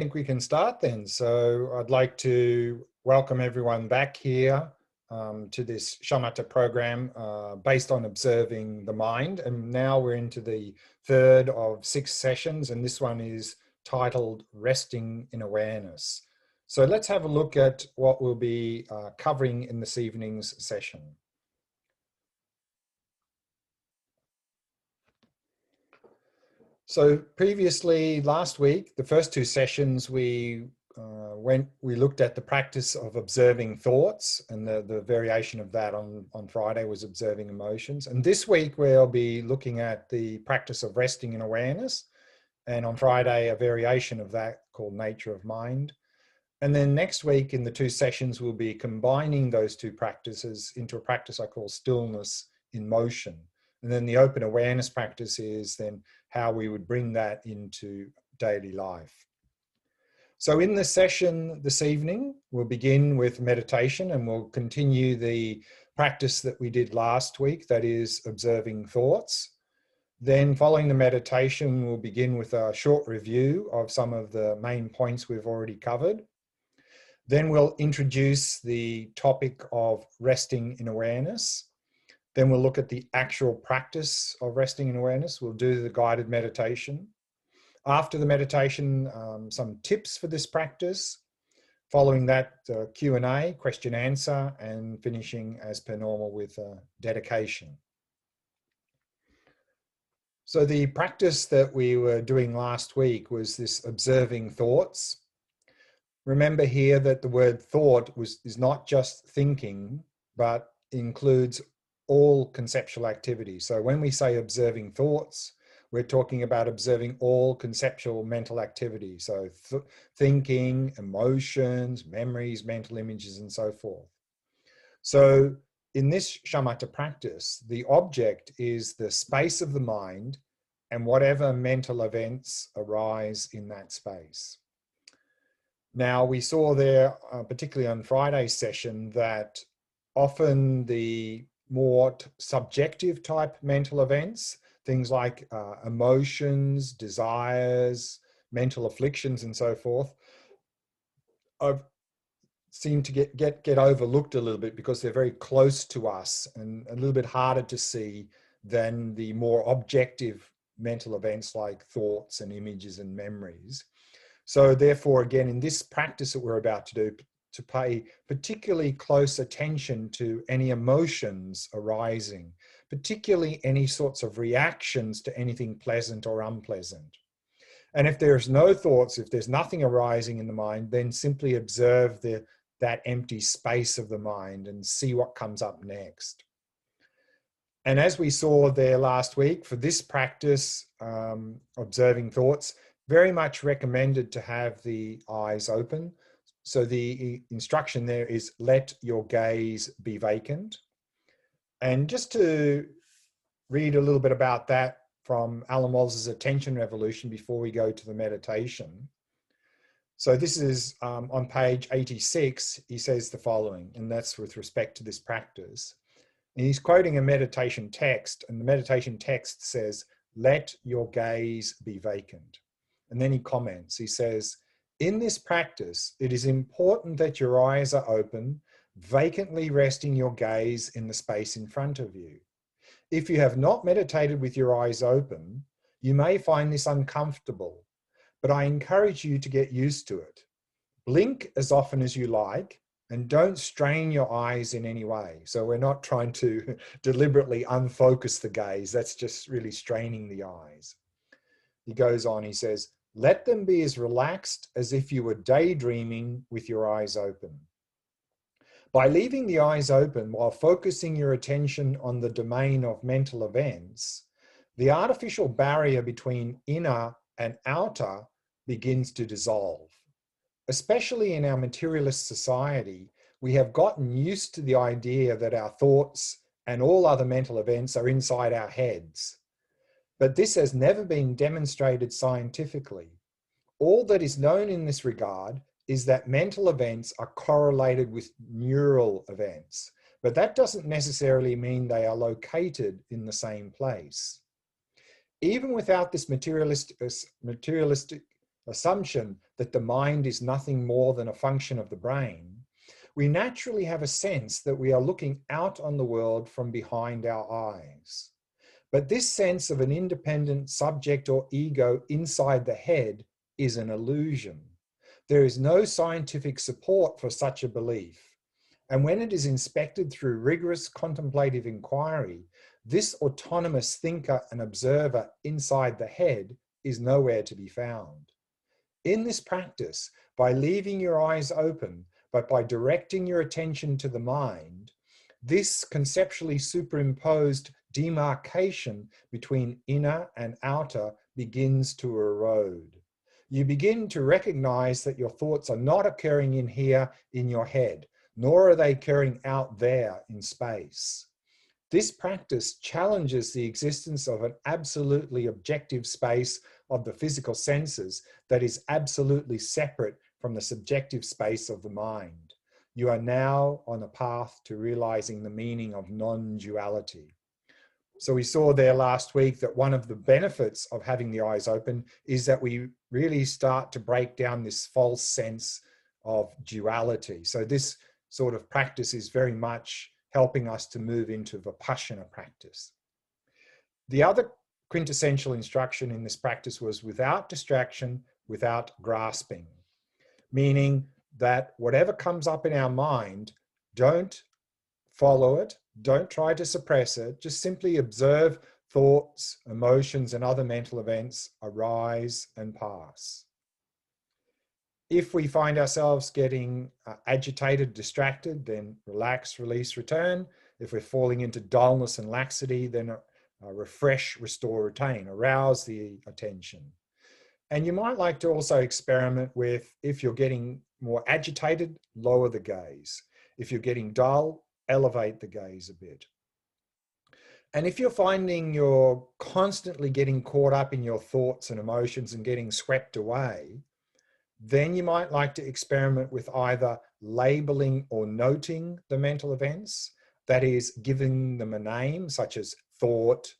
I think we can start then. So I'd like to welcome everyone back here to this shamatha program based on observing the mind. And now we're into the third of 6 sessions, and this one is titled Resting in Awareness. So let's have a look at what we'll be covering in this evening's session. So previously, last week, the first 2 sessions, we looked at the practice of observing thoughts, and the variation of that on Friday was observing emotions. And this week we'll be looking at the practice of resting in awareness, and on Friday a variation of that called nature of mind. And then next week in the 2 sessions we'll be combining those 2 practices into a practice I call stillness in motion. And then the open awareness practice is then how we would bring that into daily life. So in the session this evening, we'll begin with meditation, and we'll continue the practice that we did last week, that is observing thoughts. Then following the meditation, we'll begin with a short review of some of the main points we've already covered. Then we'll introduce the topic of resting in awareness. Then we'll look at the actual practice of resting in awareness. We'll do the guided meditation. After the meditation, some tips for this practice. Following that, Q&A, question answer, and finishing as per normal with dedication. So the practice that we were doing last week was this observing thoughts. Remember here that the word thought is not just thinking, but includes all conceptual activity. So when we say observing thoughts, we're talking about observing all conceptual mental activity. So thinking, emotions, memories, mental images, and so forth. So in this shamatha practice, the object is the space of the mind and whatever mental events arise in that space. Now, we saw there, particularly on Friday's session, that often the more subjective type mental events, things like emotions, desires, mental afflictions, and so forth, seem to get overlooked a little bit because they're very close to us and a little bit harder to see than the more objective mental events like thoughts and images and memories. So therefore, again, in this practice that we're about to do, to pay particularly close attention to any emotions arising, particularly any sorts of reactions to anything pleasant or unpleasant. And if there's no thoughts, if there's nothing arising in the mind, then simply observe that empty space of the mind and see what comes up next. And as we saw there last week, for this practice, observing thoughts, very much recommended to have the eyes open. So the instruction there is let your gaze be vacant. And just to read a little bit about that from Alan Walls's Attention Revolution before we go to the meditation. So this is on page 86, he says the following, and that's with respect to this practice. And he's quoting a meditation text, and the meditation text says, let your gaze be vacant. And then he comments, he says, in this practice, it is important that your eyes are open, vacantly resting your gaze in the space in front of you. If you have not meditated with your eyes open, you may find this uncomfortable, but I encourage you to get used to it. Blink as often as you like, and don't strain your eyes in any way. So we're not trying to deliberately unfocus the gaze. That's just really straining the eyes. He goes on, he says, let them be as relaxed as if you were daydreaming with your eyes open. By leaving the eyes open while focusing your attention on the domain of mental events, the artificial barrier between inner and outer begins to dissolve. Especially in our materialist society, we have gotten used to the idea that our thoughts and all other mental events are inside our heads. But this has never been demonstrated scientifically. All that is known in this regard is that mental events are correlated with neural events, but that doesn't necessarily mean they are located in the same place. Even without this materialistic assumption that the mind is nothing more than a function of the brain, we naturally have a sense that we are looking out on the world from behind our eyes. But this sense of an independent subject or ego inside the head is an illusion. There is no scientific support for such a belief. And when it is inspected through rigorous contemplative inquiry, this autonomous thinker and observer inside the head is nowhere to be found. In this practice, by leaving your eyes open, but by directing your attention to the mind, this conceptually superimposed demarcation between inner and outer begins to erode. You begin to recognize that your thoughts are not occurring in here in your head, nor are they occurring out there in space. This practice challenges the existence of an absolutely objective space of the physical senses that is absolutely separate from the subjective space of the mind. You are now on a path to realizing the meaning of non-duality. So we saw there last week that one of the benefits of having the eyes open is that we really start to break down this false sense of duality. So this sort of practice is very much helping us to move into Vipassana practice. The other quintessential instruction in this practice was without distraction, without grasping, meaning that whatever comes up in our mind, don't follow it, don't try to suppress it, just simply observe thoughts, emotions, and other mental events arise and pass. If we find ourselves getting agitated, distracted, then relax, release, return. If we're falling into dullness and laxity, then refresh, restore, retain, arouse the attention. And you might like to also experiment with, if you're getting more agitated, lower the gaze. If you're getting dull, elevate the gaze a bit. And if you're finding you're constantly getting caught up in your thoughts and emotions and getting swept away, then you might like to experiment with either labeling or noting the mental events, that is, giving them a name, such as thought,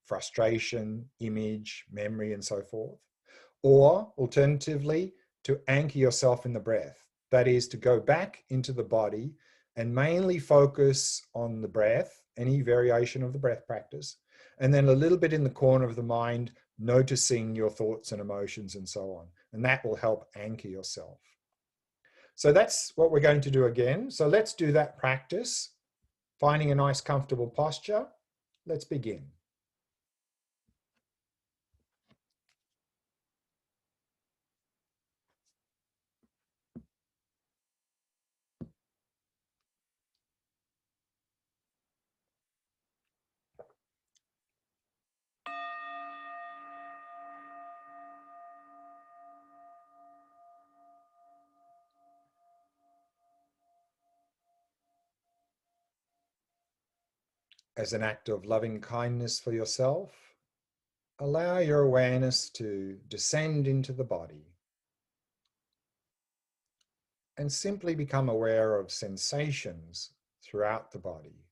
frustration, image, memory, and so forth. Or alternatively, to anchor yourself in the breath, that is, to go back into the body and mainly focus on the breath, any variation of the breath practice, and then a little bit in the corner of the mind, noticing your thoughts and emotions and so on. And that will help anchor yourself. So that's what we're going to do again. So let's do that practice, finding a nice comfortable posture. Let's begin. As an act of loving kindness for yourself, allow your awareness to descend into the body and simply become aware of sensations throughout the body.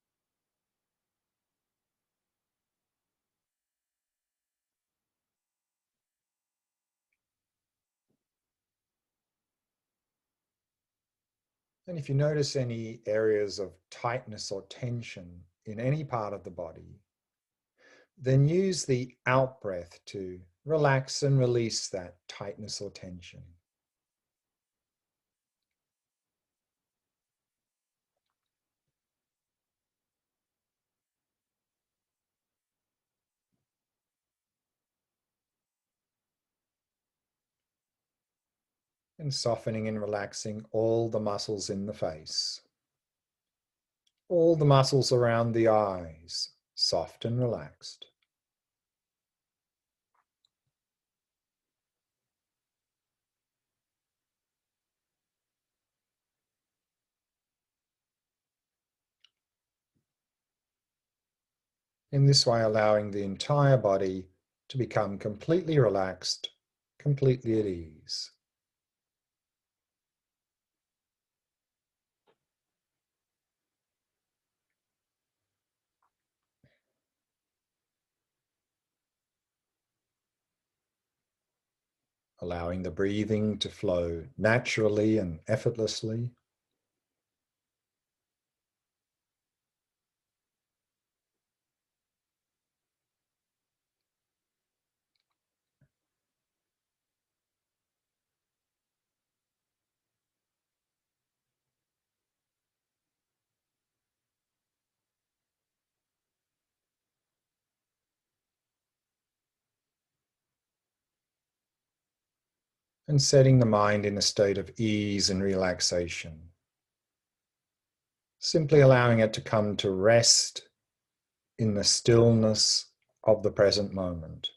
And if you notice any areas of tightness or tension in any part of the body, then use the out breath to relax and release that tightness or tension. And softening and relaxing all the muscles in the face. All the muscles around the eyes, soft and relaxed. In this way, allowing the entire body to become completely relaxed, completely at ease. allowing the breathing to flow naturally and effortlessly. And setting the mind in a state of ease and relaxation. Simply allowing it to come to rest in the stillness of the present moment.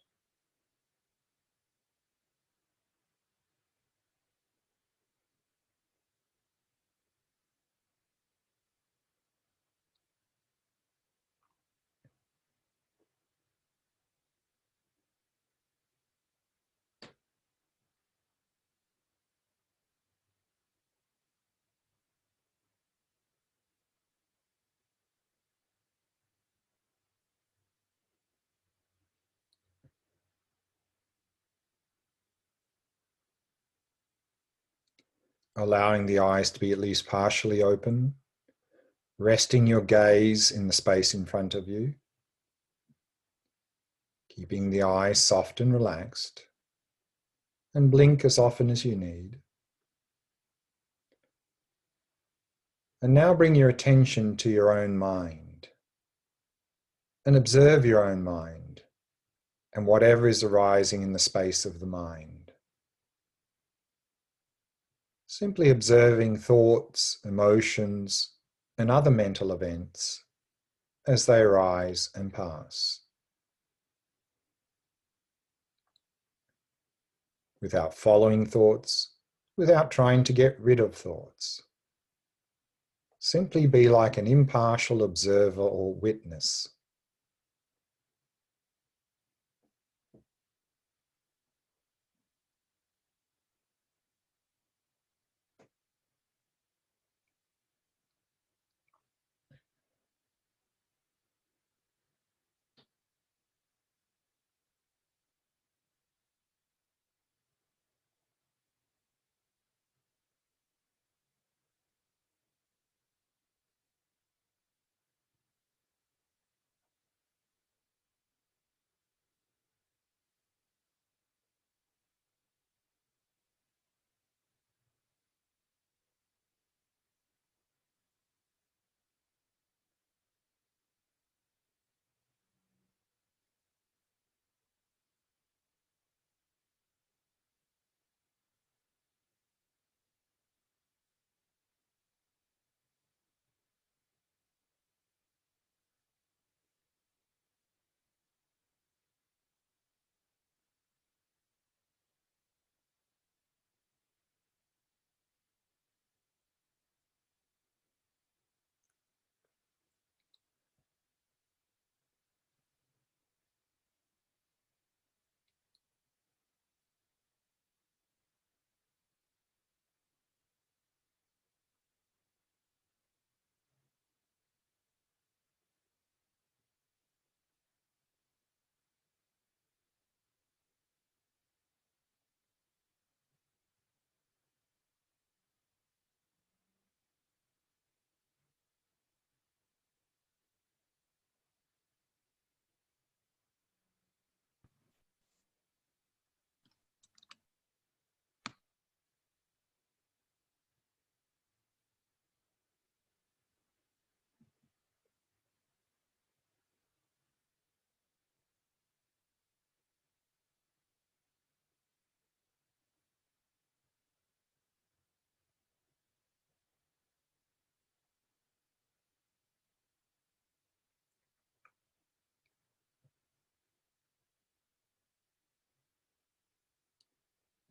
Allowing the eyes to be at least partially open, resting your gaze in the space in front of you, keeping the eyes soft and relaxed, and blink as often as you need. And now bring your attention to your own mind and observe your own mind and whatever is arising in the space of the mind. Simply observing thoughts, emotions, and other mental events as they arise and pass, without following thoughts, without trying to get rid of thoughts. Simply be like an impartial observer or witness.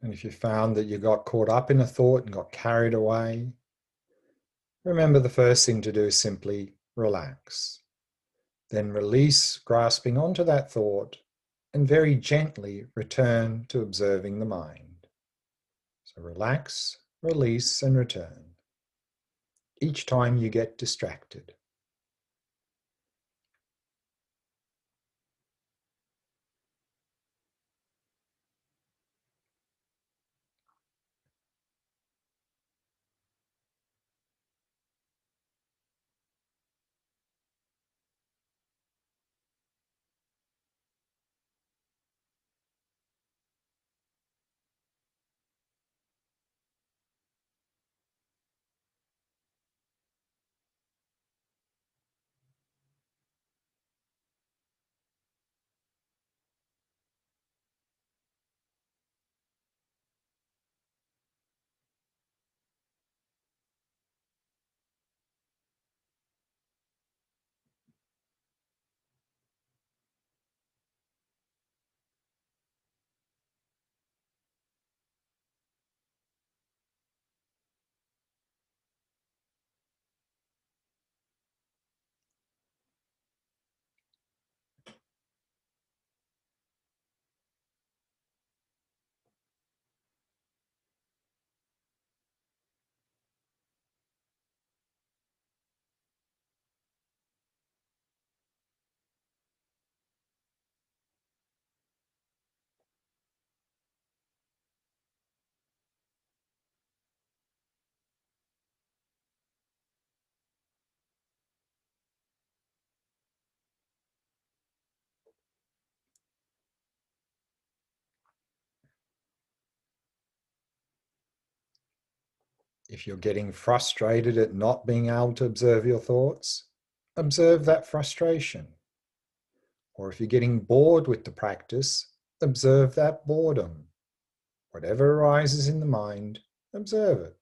And if you found that you got caught up in a thought and got carried away, remember the first thing to do is simply relax. Then release, grasping onto that thought, and very gently return to observing the mind. So relax, release, and return each time you get distracted. If you're getting frustrated at not being able to observe your thoughts, observe that frustration. Or if you're getting bored with the practice, observe that boredom. Whatever arises in the mind, observe it.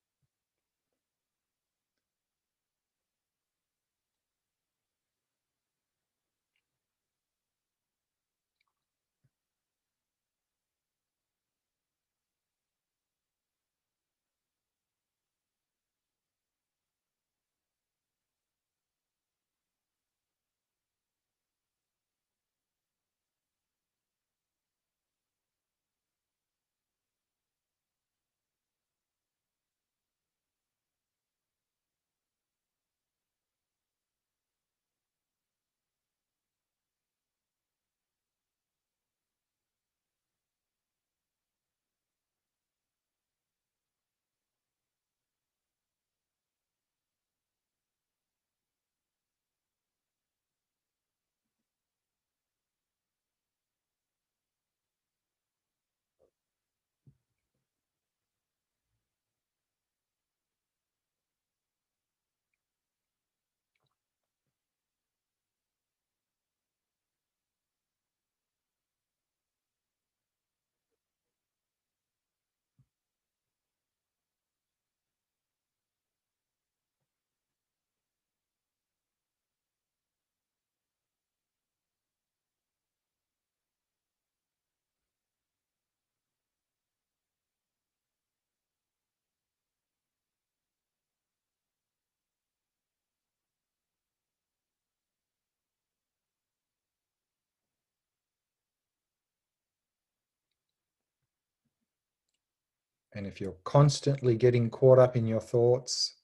And if you're constantly getting caught up in your thoughts,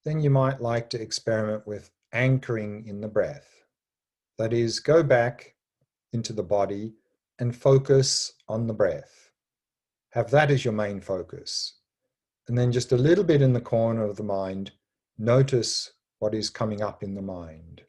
then you might like to experiment with anchoring in the breath. That is, go back into the body and focus on the breath. Have that as your main focus. And then just a little bit in the corner of the mind, notice what is coming up in the mind.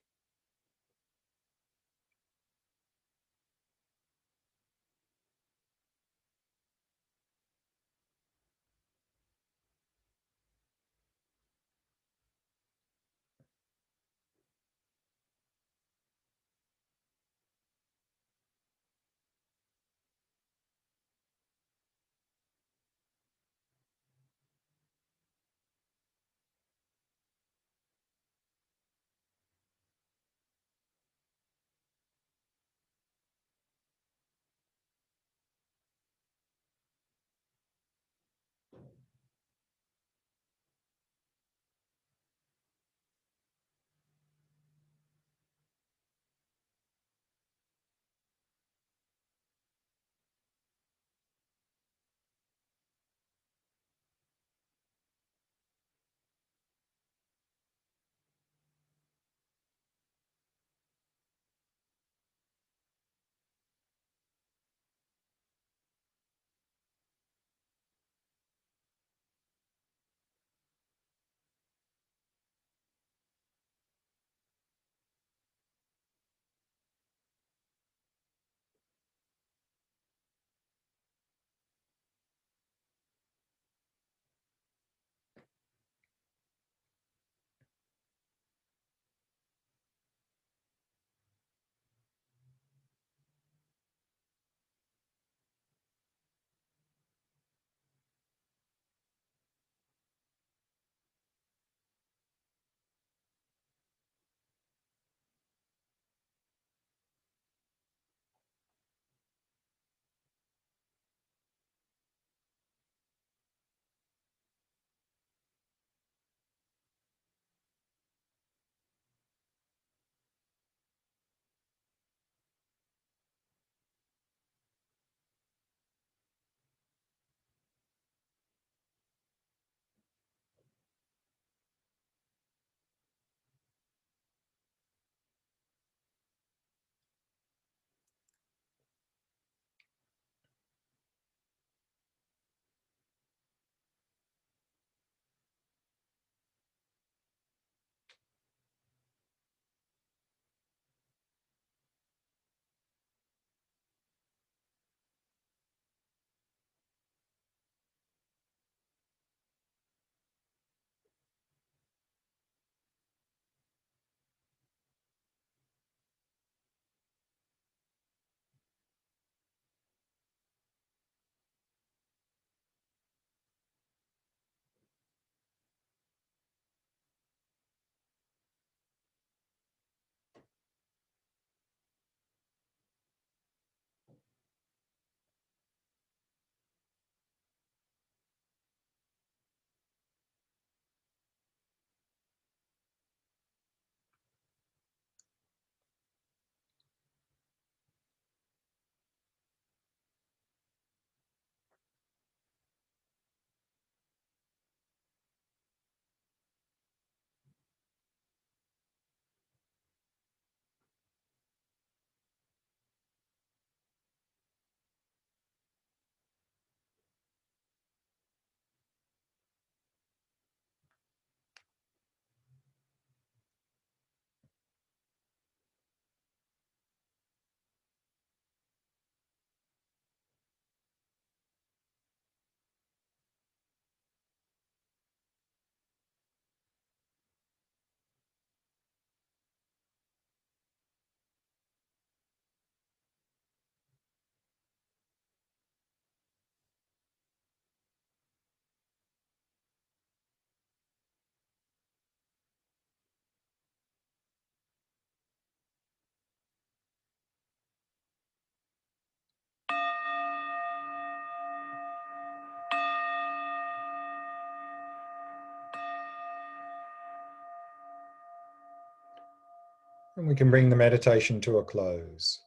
And we can bring the meditation to a close.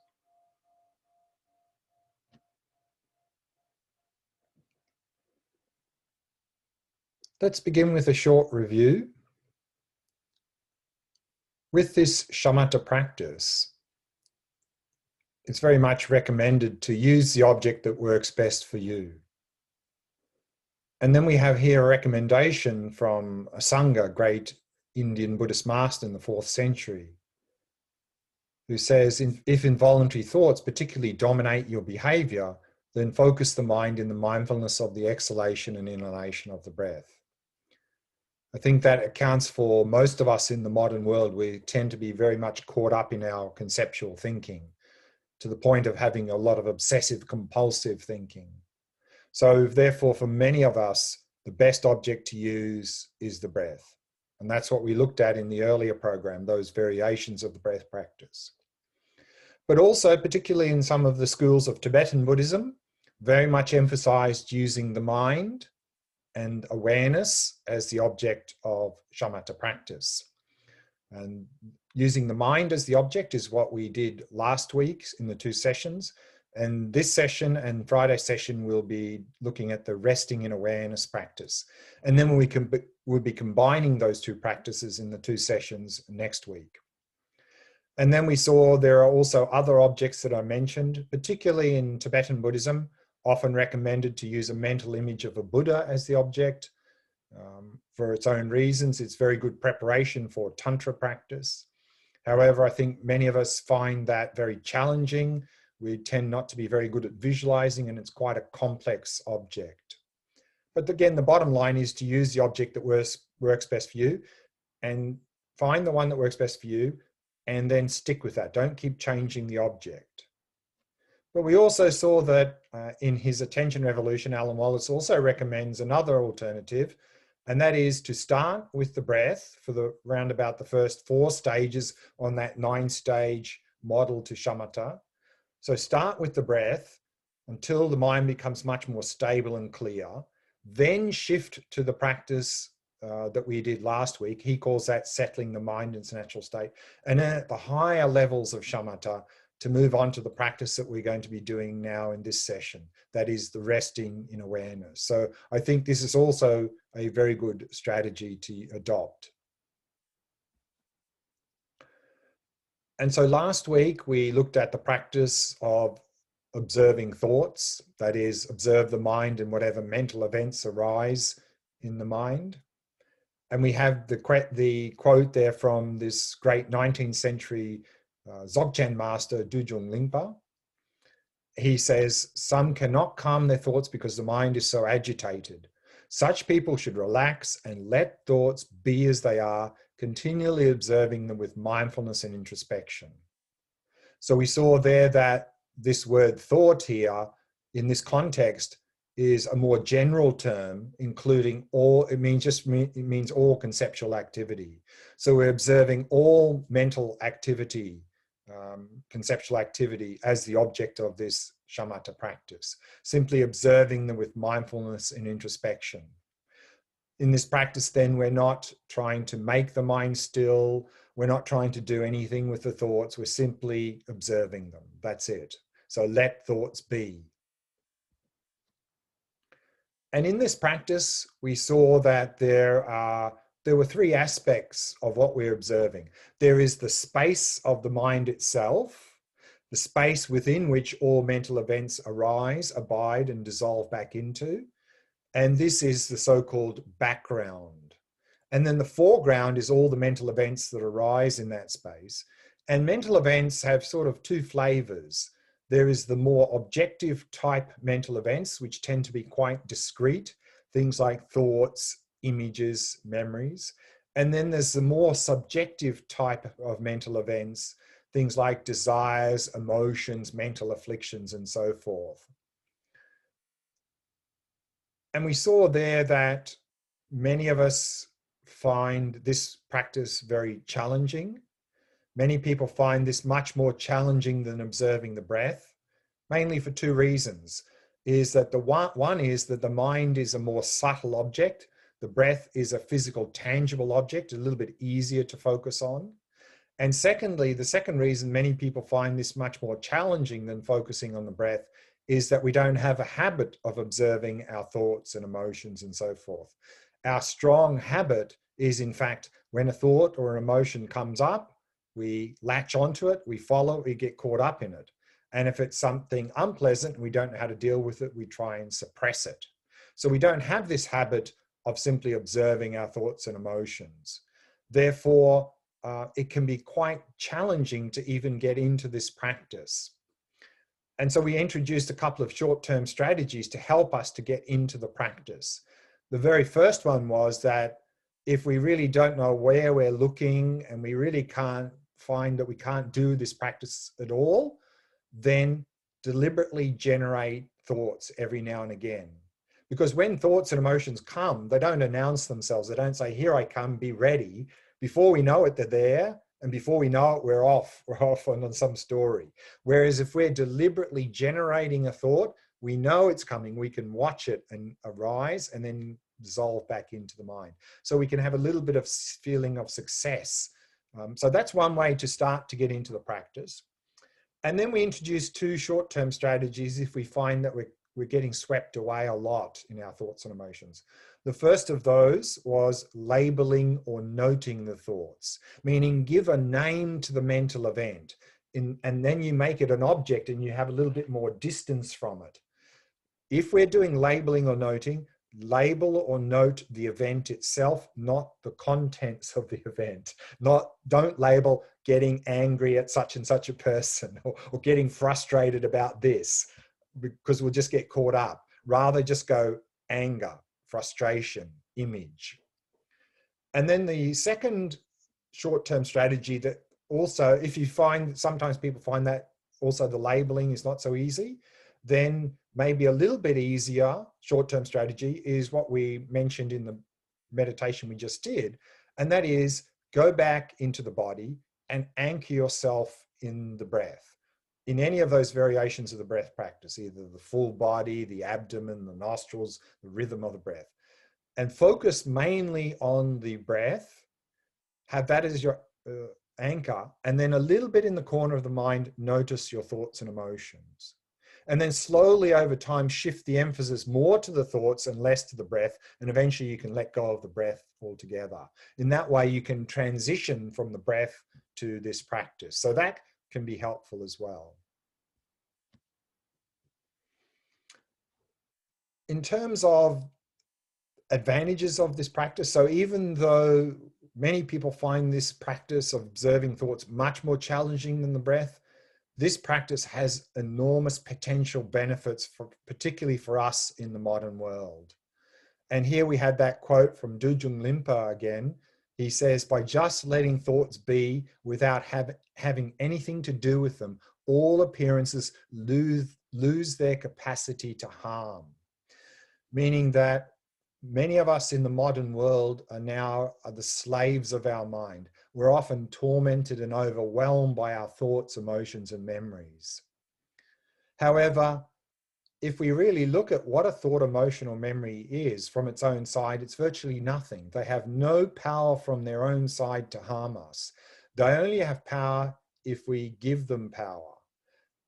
Let's begin with a short review. With this shamatha practice, it's very much recommended to use the object that works best for you. And then we have here a recommendation from Asanga, great Indian Buddhist master in the 4th century, who says, if involuntary thoughts particularly dominate your behavior, then focus the mind in the mindfulness of the exhalation and inhalation of the breath. I think that accounts for most of us in the modern world. We tend to be very much caught up in our conceptual thinking, to the point of having a lot of obsessive compulsive thinking. So therefore, for many of us, the best object to use is the breath. And that's what we looked at in the earlier program, those variations of the breath practice. But also, particularly in some of the schools of Tibetan Buddhism, very much emphasized using the mind and awareness as the object of shamatha practice. And using the mind as the object is what we did last week in the 2 sessions. And this session and Friday session will be looking at the resting in awareness practice. And then we'll be combining those 2 practices in the 2 sessions next week. And then we saw there are also other objects that I mentioned, particularly in Tibetan Buddhism, often recommended to use a mental image of a Buddha as the object. For its own reasons, it's very good preparation for Tantra practice. However, I think many of us find that very challenging. We tend not to be very good at visualizing, and it's quite a complex object. But again, the bottom line is to use the object that works best for you, and find the one that works best for you, and then stick with that. Don't keep changing the object. But we also saw that in his Attention Revolution, Alan Wallace also recommends another alternative, and that is to start with the breath for round about the first 4 stages on that 9-stage model to shamatha. So start with the breath until the mind becomes much more stable and clear, then shift to the practice that we did last week. He calls that settling the mind in its natural state. And then at the higher levels of shamatha, to move on to the practice that we're going to be doing now in this session, that is the resting in awareness. So I think this is also a very good strategy to adopt. And so last week we looked at the practice of observing thoughts, that is, observe the mind and whatever mental events arise in the mind. And we have the quote there from this great 19th century Dzogchen master, Dujung Lingpa. He says, some cannot calm their thoughts because the mind is so agitated. Such people should relax and let thoughts be as they are, continually observing them with mindfulness and introspection. So we saw there that this word thought here, in this context, is a more general term, including all, it means all conceptual activity. So we're observing all mental activity, conceptual activity as the object of this shamatha practice, simply observing them with mindfulness and introspection. In this practice, then, we're not trying to make the mind still. We're not trying to do anything with the thoughts. We're simply observing them. That's it. So let thoughts be. And in this practice, we saw that there were 3 aspects of what we're observing. There is the space of the mind itself, the space within which all mental events arise, abide, and dissolve back into. And this is the so-called background. And then the foreground is all the mental events that arise in that space. And mental events have sort of 2 flavors. There is the more objective type mental events, which tend to be quite discrete, things like thoughts, images, memories. And then there's the more subjective type of mental events, things like desires, emotions, mental afflictions, and so forth. And we saw there that many of us find this practice very challenging. Many people find this much more challenging than observing the breath, mainly for 2 reasons. Is that one is that the mind is a more subtle object. The breath is a physical, tangible object, a little bit easier to focus on. And secondly, the second reason many people find this much more challenging than focusing on the breath is that we don't have a habit of observing our thoughts and emotions and so forth. Our strong habit is, in fact, when a thought or an emotion comes up, we latch onto it, we follow, we get caught up in it. And if it's something unpleasant and we don't know how to deal with it, we try and suppress it. So we don't have this habit of simply observing our thoughts and emotions. Therefore, it can be quite challenging to even get into this practice. And so we introduced a couple of short-term strategies to help us to get into the practice. The very first one was that if we really don't know where we're looking and we really can't find that we can't do this practice at all, then deliberately generate thoughts every now and again. Because when thoughts and emotions come, they don't announce themselves. They don't say, here I come, be ready. Before we know it, they're there. And before we know it, we're off on some story. Whereas if we're deliberately generating a thought, we know it's coming, we can watch it and arise and then dissolve back into the mind. So we can have a little bit of feeling of success. So that's one way to start to get into the practice. And then we introduce two short-term strategies if we find that we're getting swept away a lot in our thoughts and emotions. The first of those was labeling or noting the thoughts, meaning give a name to the mental event and then you make it an object and you have a little bit more distance from it. If we're doing labeling or noting, label or note the event itself, not the contents of the event. Don't label getting angry at such and such a person or getting frustrated about this, because we'll just get caught up. Rather just go anger, frustration, image. And then the second short-term strategy that also, if you find, sometimes people find that also the labeling is not so easy, then maybe a little bit easier short-term strategy is what we mentioned in the meditation we just did. And that is go back into the body and anchor yourself in the breath. In any of those variations of the breath practice, either the full body, the abdomen, the nostrils, the rhythm of the breath, and focus mainly on the breath, have that as your anchor, and then a little bit in the corner of the mind, notice your thoughts and emotions. And then slowly over time, shift the emphasis more to the thoughts and less to the breath. And eventually you can let go of the breath altogether. In that way, you can transition from the breath to this practice. So that can be helpful as well. In terms of advantages of this practice, so even though many people find this practice of observing thoughts much more challenging than the breath, this practice has enormous potential benefits, particularly for us in the modern world. And here we had that quote from Dujung Limpa again. He says, by just letting thoughts be without having anything to do with them, all appearances lose their capacity to harm. Meaning that many of us in the modern world are the slaves of our mind. We're often tormented and overwhelmed by our thoughts, emotions, and memories. However, if we really look at what a thought, emotion, or memory is from its own side, it's virtually nothing. They have no power from their own side to harm us. They only have power if we give them power.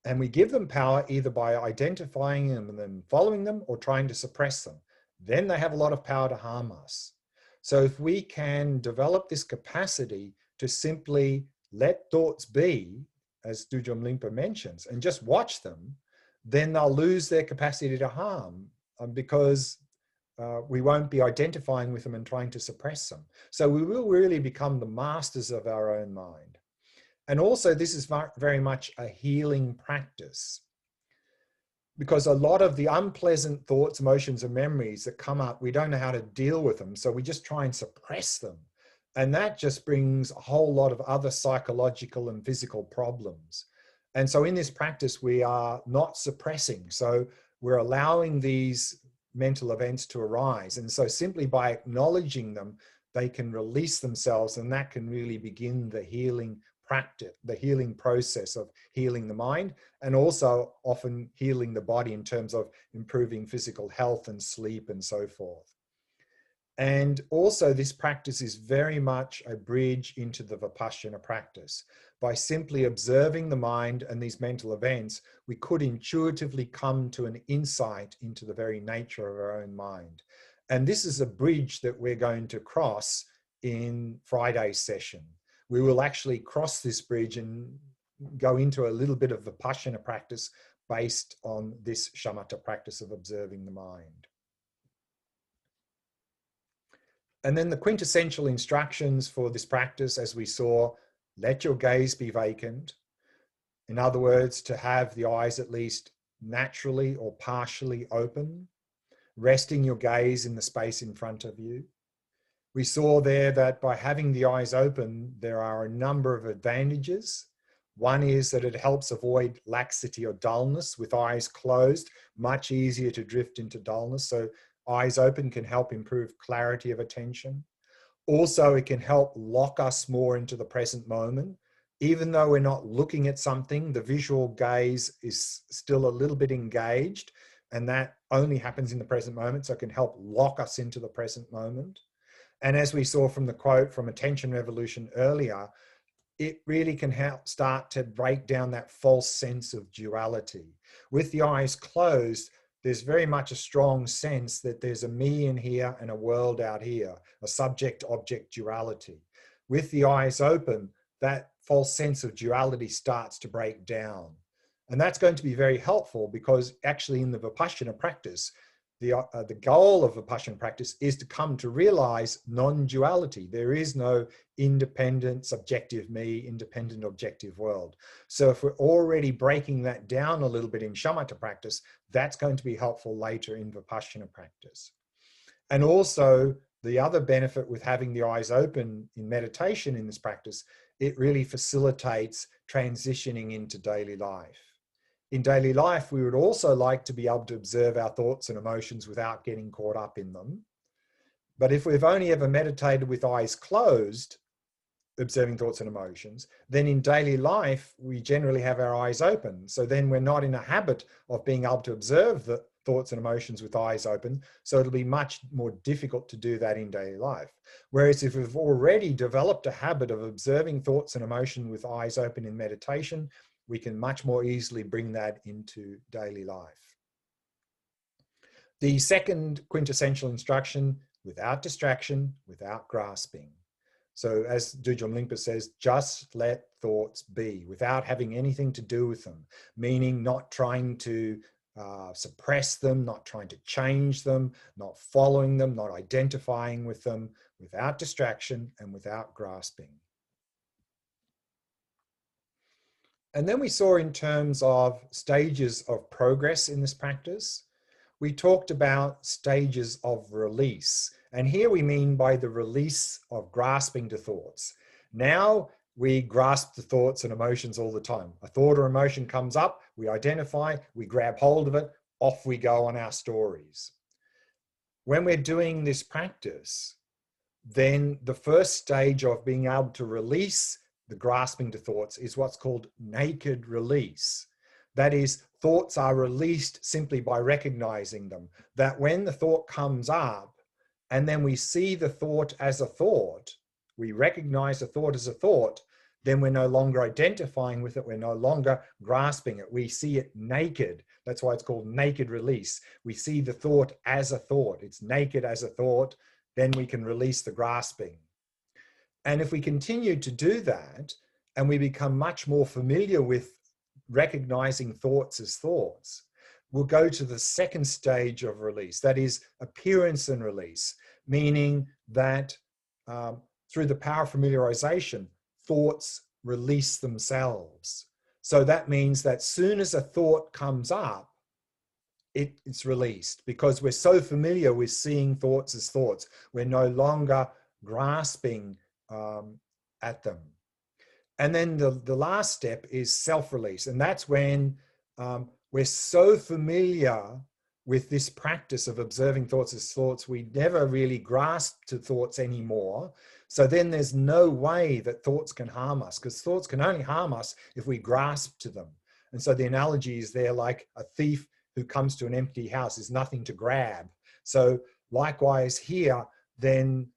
And we give them power either by identifying them and then following them or trying to suppress them. Then they have a lot of power to harm us. So if we can develop this capacity to simply let thoughts be, as Dujung Limpa mentions, and just watch them, then they'll lose their capacity to harm because we won't be identifying with them and trying to suppress them. So we will really become the masters of our own mind. And also this is very much a healing practice, because a lot of the unpleasant thoughts, emotions, and memories that come up, we don't know how to deal with them. So we just try and suppress them. And that just brings a whole lot of other psychological and physical problems. And so in this practice, we are not suppressing. So we're allowing these mental events to arise. And so simply by acknowledging them, they can release themselves, and that can really begin the healing practice, the healing process of healing the mind, and also often healing the body in terms of improving physical health and sleep and so forth. And also this practice is very much a bridge into the Vipassana practice. By simply observing the mind and these mental events, we could intuitively come to an insight into the very nature of our own mind. And this is a bridge that we're going to cross in Friday's session. We will actually cross this bridge and go into a little bit of Vipassana practice based on this shamatha practice of observing the mind. And then the quintessential instructions for this practice, as we saw, let your gaze be vacant. In other words, to have the eyes at least naturally or partially open, resting your gaze in the space in front of you. We saw there that by having the eyes open, there are a number of advantages. One is that it helps avoid laxity or dullness. With eyes closed, much easier to drift into dullness. So eyes open can help improve clarity of attention. Also, it can help lock us more into the present moment. Even though we're not looking at something, the visual gaze is still a little bit engaged, and that only happens in the present moment, so it can help lock us into the present moment. And as we saw from the quote from Attention Revolution earlier, it really can help start to break down that false sense of duality. With the eyes closed, there's very much a strong sense that there's a me in here and a world out here, a subject-object duality. With the eyes open, that false sense of duality starts to break down. And that's going to be very helpful because actually in the Vipassana practice, the goal of Vipassana practice is to come to realize non-duality. There is no independent subjective me, independent objective world. So if we're already breaking that down a little bit in shamatha practice, that's going to be helpful later in Vipassana practice. And also the other benefit with having the eyes open in meditation in this practice, it really facilitates transitioning into daily life. In daily life, we would also like to be able to observe our thoughts and emotions without getting caught up in them. But if we've only ever meditated with eyes closed, observing thoughts and emotions, then in daily life, we generally have our eyes open. So then we're not in a habit of being able to observe the thoughts and emotions with eyes open. So it'll be much more difficult to do that in daily life. Whereas if we've already developed a habit of observing thoughts and emotion with eyes open in meditation, we can much more easily bring that into daily life. The second quintessential instruction, without distraction, without grasping. So as Dujom Lingpa says, just let thoughts be without having anything to do with them, meaning not trying to suppress them, not trying to change them, not following them, not identifying with them, without distraction and without grasping. And then we saw in terms of stages of progress in this practice, we talked about stages of release. And here we mean by the release of grasping to thoughts. Now we grasp the thoughts and emotions all the time. A thought or emotion comes up, we identify, we grab hold of it, off we go on our stories. When we're doing this practice, then the first stage of being able to release the grasping to thoughts is what's called naked release. That is, thoughts are released simply by recognizing them. That when the thought comes up and then we see the thought as a thought, we recognize the thought as a thought, then we're no longer identifying with it. We're no longer grasping it. We see it naked. That's why it's called naked release. We see the thought as a thought. It's naked as a thought. Then we can release the grasping. And if we continue to do that, and we become much more familiar with recognizing thoughts as thoughts, we'll go to the second stage of release. That is appearance and release, meaning that through the power of familiarization, thoughts release themselves. So that means that soon as a thought comes up, it's released because we're so familiar with seeing thoughts as thoughts. We're no longer grasping at them. And then the last step is self-release. And that's when we're so familiar with this practice of observing thoughts as thoughts, we never really grasp to thoughts anymore. So then there's no way that thoughts can harm us, because thoughts can only harm us if we grasp to them. And so the analogy is there like a thief who comes to an empty house is nothing to grab. So likewise here, then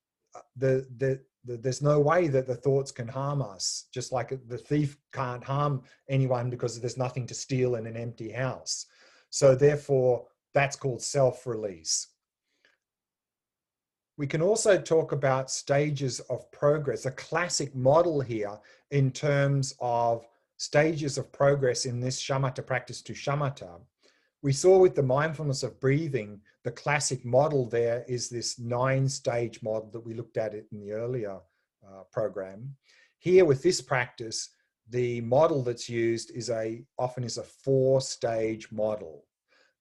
there's no way that the thoughts can harm us, just like the thief can't harm anyone because there's nothing to steal in an empty house. So therefore, that's called self-release. We can also talk about stages of progress, a classic model here in terms of stages of progress in this shamatha practice to shamatha. We saw with the mindfulness of breathing, the classic model there is this 9-stage model that we looked at it in the earlier program. Here with this practice, the model that's used is often is a 4-stage model.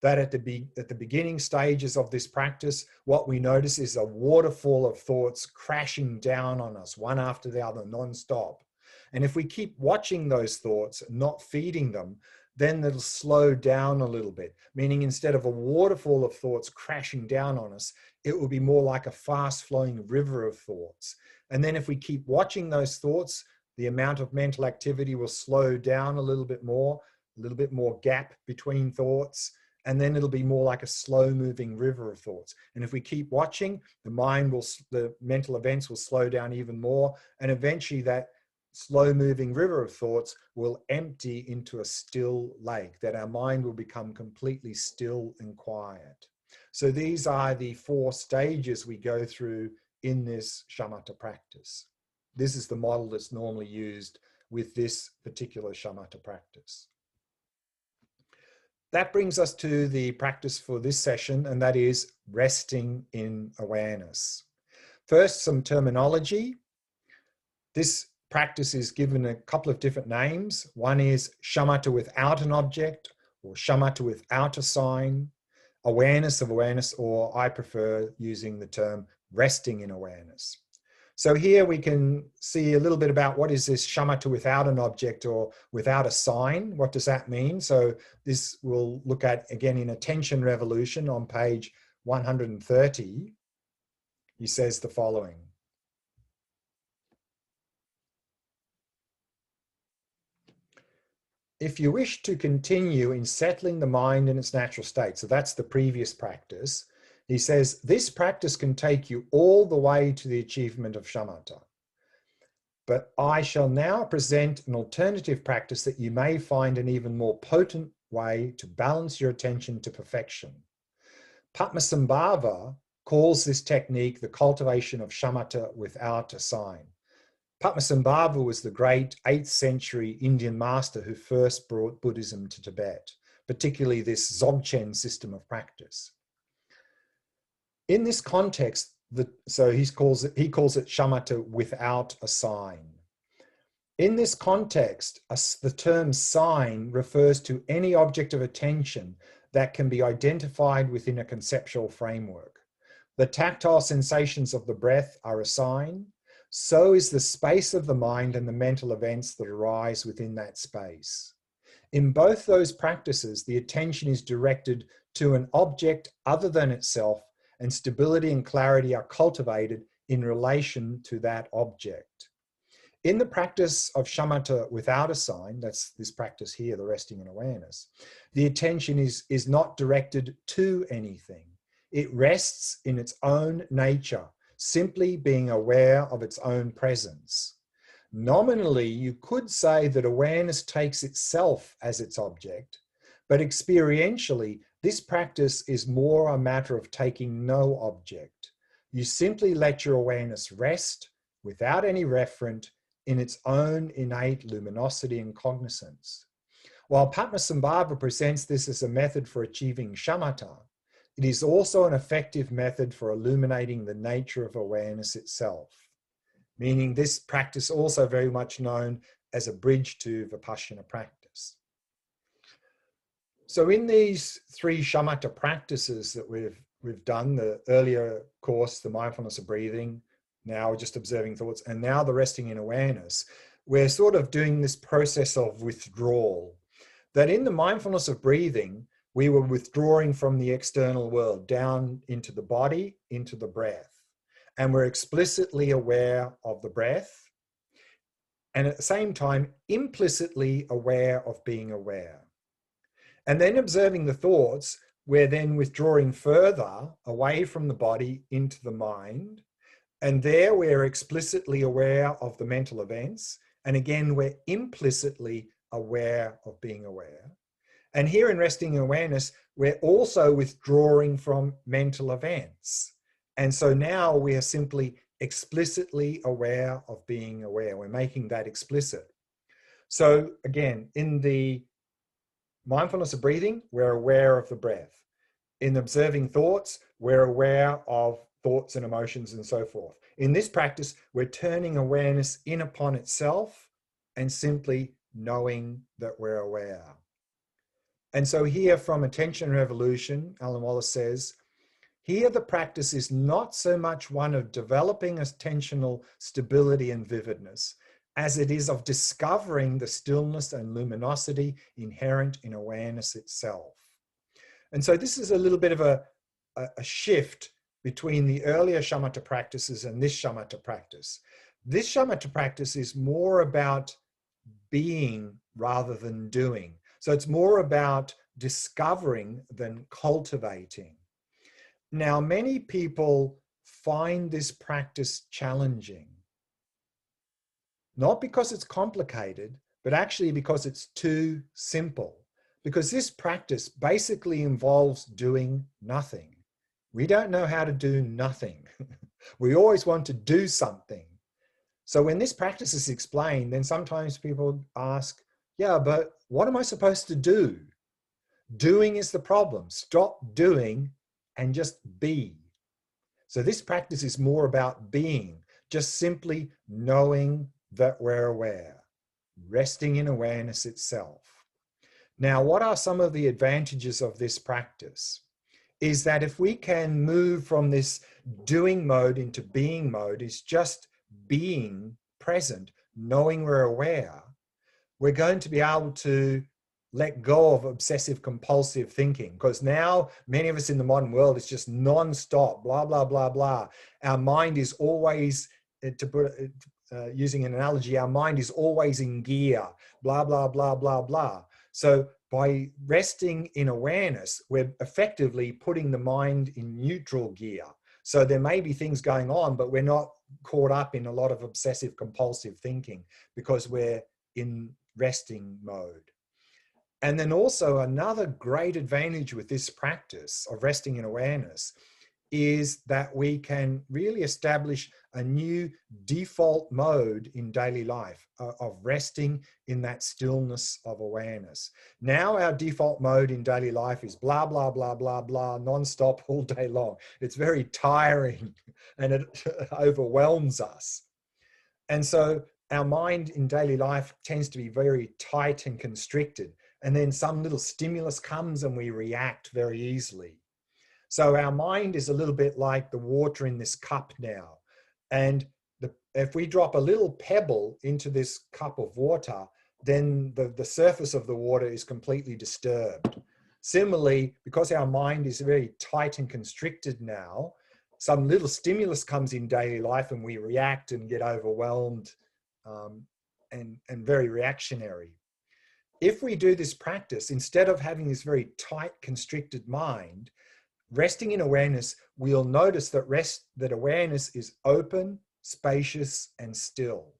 That at the beginning stages of this practice, what we notice is a waterfall of thoughts crashing down on us, one after the other, non-stop. And if we keep watching those thoughts, not feeding them, then they'll slow down a little bit, meaning instead of a waterfall of thoughts crashing down on us, it will be more like a fast-flowing river of thoughts. And then if we keep watching those thoughts, the amount of mental activity will slow down a little bit more gap between thoughts, and then it'll be more like a slow-moving river of thoughts. And if we keep watching, the mental events will slow down even more, and eventually that slow-moving river of thoughts will empty into a still lake, that our mind will become completely still and quiet. So these are the 4 stages we go through in this shamatha practice. This is the model that's normally used with this particular shamatha practice. That brings us to the practice for this session, and that is resting in awareness. First, some terminology. This practice is given a couple of different names. One is shamatha without an object, or shamatha without a sign, awareness of awareness, or I prefer using the term resting in awareness. So here we can see a little bit about what is this shamatha without an object or without a sign. What does that mean? So this we'll look at again in Attention Revolution on page 130. He says the following. If you wish to continue in settling the mind in its natural state, so that's the previous practice, he says, this practice can take you all the way to the achievement of shamatha. But I shall now present an alternative practice that you may find an even more potent way to balance your attention to perfection. Padmasambhava calls this technique the cultivation of shamatha without a sign. Padmasambhava was the great 8th century Indian master who first brought Buddhism to Tibet, particularly this Dzogchen system of practice. In this context, so he calls it shamatha without a sign. In this context, the term sign refers to any object of attention that can be identified within a conceptual framework. The tactile sensations of the breath are a sign. So is the space of the mind and the mental events that arise within that space. In both those practices, the attention is directed to an object other than itself, and stability and clarity are cultivated in relation to that object. In the practice of shamatha without a sign, that's this practice here, the resting in awareness, the attention is not directed to anything. It rests in its own nature, simply being aware of its own presence. Nominally, you could say that awareness takes itself as its object, but experientially, this practice is more a matter of taking no object. You simply let your awareness rest without any referent in its own innate luminosity and cognizance. While Padmasambhava presents this as a method for achieving shamatha, it is also an effective method for illuminating the nature of awareness itself, meaning this practice also very much known as a bridge to Vipassana practice. So in these 3 shamatha practices that we've done, the earlier course, the mindfulness of breathing, now just observing thoughts, and now the resting in awareness, we're sort of doing this process of withdrawal. That in the mindfulness of breathing, we were withdrawing from the external world down into the body, into the breath. And we're explicitly aware of the breath, and at the same time, implicitly aware of being aware. And then observing the thoughts, we're then withdrawing further away from the body into the mind. And there we're explicitly aware of the mental events. And again, we're implicitly aware of being aware. And here in resting awareness, we're also withdrawing from mental events. And so now we are simply explicitly aware of being aware. We're making that explicit. So again, in the mindfulness of breathing, we're aware of the breath. In observing thoughts, we're aware of thoughts and emotions and so forth. In this practice, we're turning awareness in upon itself and simply knowing that we're aware. And so here from Attention Revolution, Alan Wallace says, here the practice is not so much one of developing attentional stability and vividness, as it is of discovering the stillness and luminosity inherent in awareness itself. And so this is a little bit of a shift between the earlier shamatha practices and this shamatha practice. This shamatha practice is more about being rather than doing. So it's more about discovering than cultivating. Now, many people find this practice challenging, not because it's complicated, but actually because it's too simple. Because this practice basically involves doing nothing. We don't know how to do nothing. We always want to do something. So when this practice is explained, then sometimes people ask, yeah, but what am I supposed to do? Doing is the problem. Stop doing and just be. So this practice is more about being, just simply knowing that we're aware, resting in awareness itself. Now, what are some of the advantages of this practice? Is that if we can move from this doing mode into being mode, is just being present, knowing we're aware, we're going to be able to let go of obsessive compulsive thinking, because now many of us in the modern world, it's just non-stop, blah, blah, blah, blah. Our mind is always, to put it, using an analogy, our mind is always in gear, blah, blah, blah, blah, blah. So by resting in awareness, we're effectively putting the mind in neutral gear. So there may be things going on, but we're not caught up in a lot of obsessive compulsive thinking because we're in resting mode. And then also another great advantage with this practice of resting in awareness is that we can really establish a new default mode in daily life of resting in that stillness of awareness. Now our default mode in daily life is blah, blah, blah, blah, blah, nonstop all day long. It's very tiring and it overwhelms us. And so our mind in daily life tends to be very tight and constricted. And then some little stimulus comes and we react very easily. So our mind is a little bit like the water in this cup now. And if we drop a little pebble into this cup of water, then the surface of the water is completely disturbed. Similarly, because our mind is very tight and constricted now, some little stimulus comes in daily life and we react and get overwhelmed and very reactionary. If we do this practice, instead of having this very tight, constricted mind, resting in awareness, we'll notice that awareness is open, spacious, and still.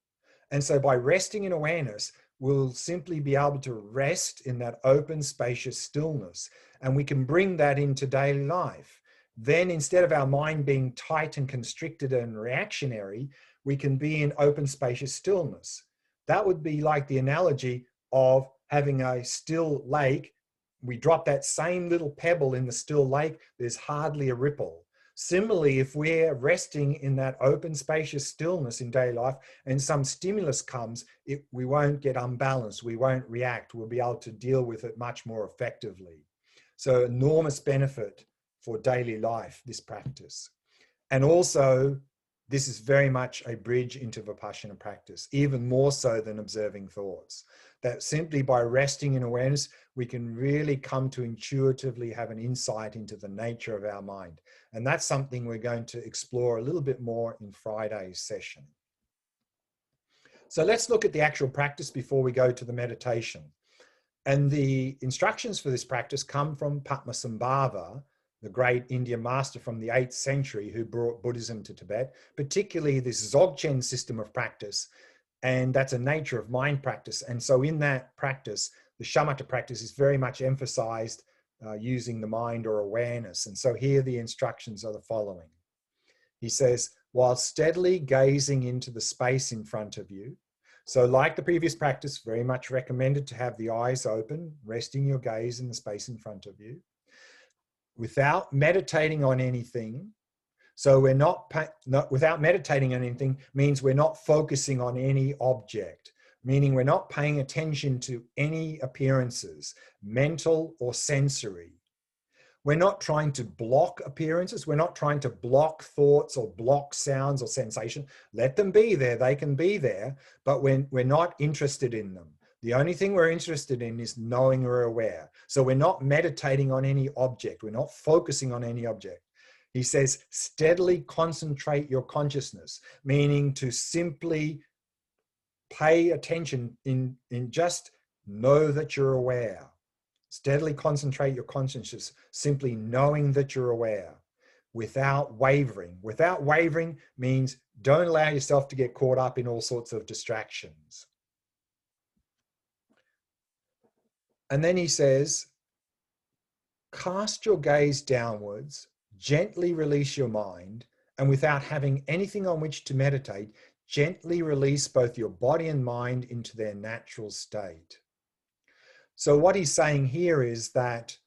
And so by resting in awareness, we'll simply be able to rest in that open, spacious stillness. And we can bring that into daily life. Then instead of our mind being tight and constricted and reactionary, we can be in open, spacious stillness. That would be like the analogy of having a still lake. We drop that same little pebble in the still lake, there's hardly a ripple. Similarly, if we're resting in that open, spacious stillness in daily life and some stimulus comes, we won't get unbalanced, we won't react, we'll be able to deal with it much more effectively. So enormous benefit for daily life, this practice. And also, this is very much a bridge into Vipassana practice, even more so than observing thoughts. That simply by resting in awareness, we can really come to intuitively have an insight into the nature of our mind. And that's something we're going to explore a little bit more in Friday's session. So let's look at the actual practice before we go to the meditation. And the instructions for this practice come from Padmasambhava, the great Indian master from the 8th century who brought Buddhism to Tibet, particularly this Dzogchen system of practice. And that's a nature of mind practice. And so in that practice, the shamatha practice is very much emphasized using the mind or awareness. And so here the instructions are the following. He says, while steadily gazing into the space in front of you. So like the previous practice, very much recommended to have the eyes open, resting your gaze in the space in front of you, without meditating on anything. So we're not without meditating on anything means we're not focusing on any object, meaning we're not paying attention to any appearances, mental or sensory. We're not trying to block appearances. We're not trying to block thoughts or block sounds or sensation. Let them be there. They can be there, but we're not interested in them. The only thing we're interested in is knowing we're aware. So we're not meditating on any object. We're not focusing on any object. He says, steadily concentrate your consciousness, meaning to simply pay attention in just know that you're aware. Steadily concentrate your consciousness, simply knowing that you're aware without wavering. Without wavering means don't allow yourself to get caught up in all sorts of distractions. And then he says, cast your gaze downwards, gently release your mind, and without having anything on which to meditate, gently release both your body and mind into their natural state. So what he's saying here is that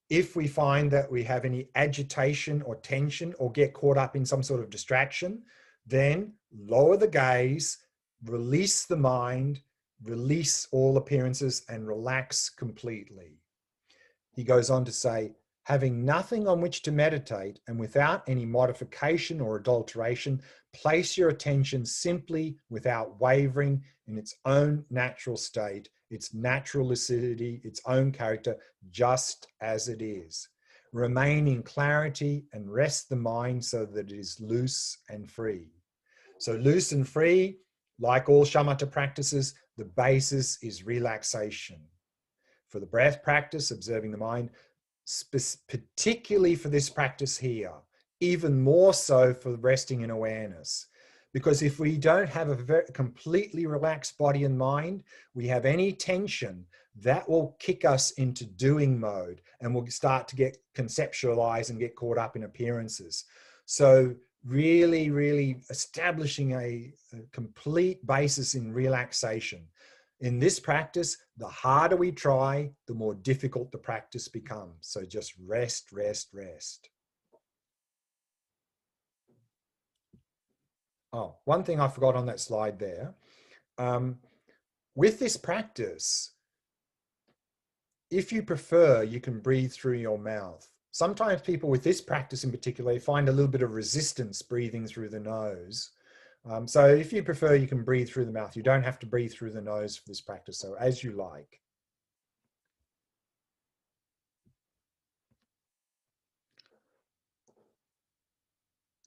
if we find that we have any agitation or tension or get caught up in some sort of distraction, then lower the gaze, release the mind, release all appearances, and relax completely. He goes on to say, having nothing on which to meditate and without any modification or adulteration, place your attention simply without wavering in its own natural state, its natural lucidity, its own character, just as it is. Remain in clarity and rest the mind so that it is loose and free. So loose and free, like all shamatha practices, the basis is relaxation. For the breath practice, observing the mind, particularly for this practice here, even more so for resting in awareness. Because if we don't have a completely relaxed body and mind, we have any tension, that will kick us into doing mode and we'll start to get conceptualized and get caught up in appearances. So really, really establishing a complete basis in relaxation. In this practice, the harder we try, the more difficult the practice becomes. So just rest, rest, rest. Oh, one thing I forgot on that slide there. With this practice, if you prefer, you can breathe through your mouth. Sometimes people with this practice in particular find a little bit of resistance breathing through the nose. So if you prefer, you can breathe through the mouth. You don't have to breathe through the nose for this practice, so as you like.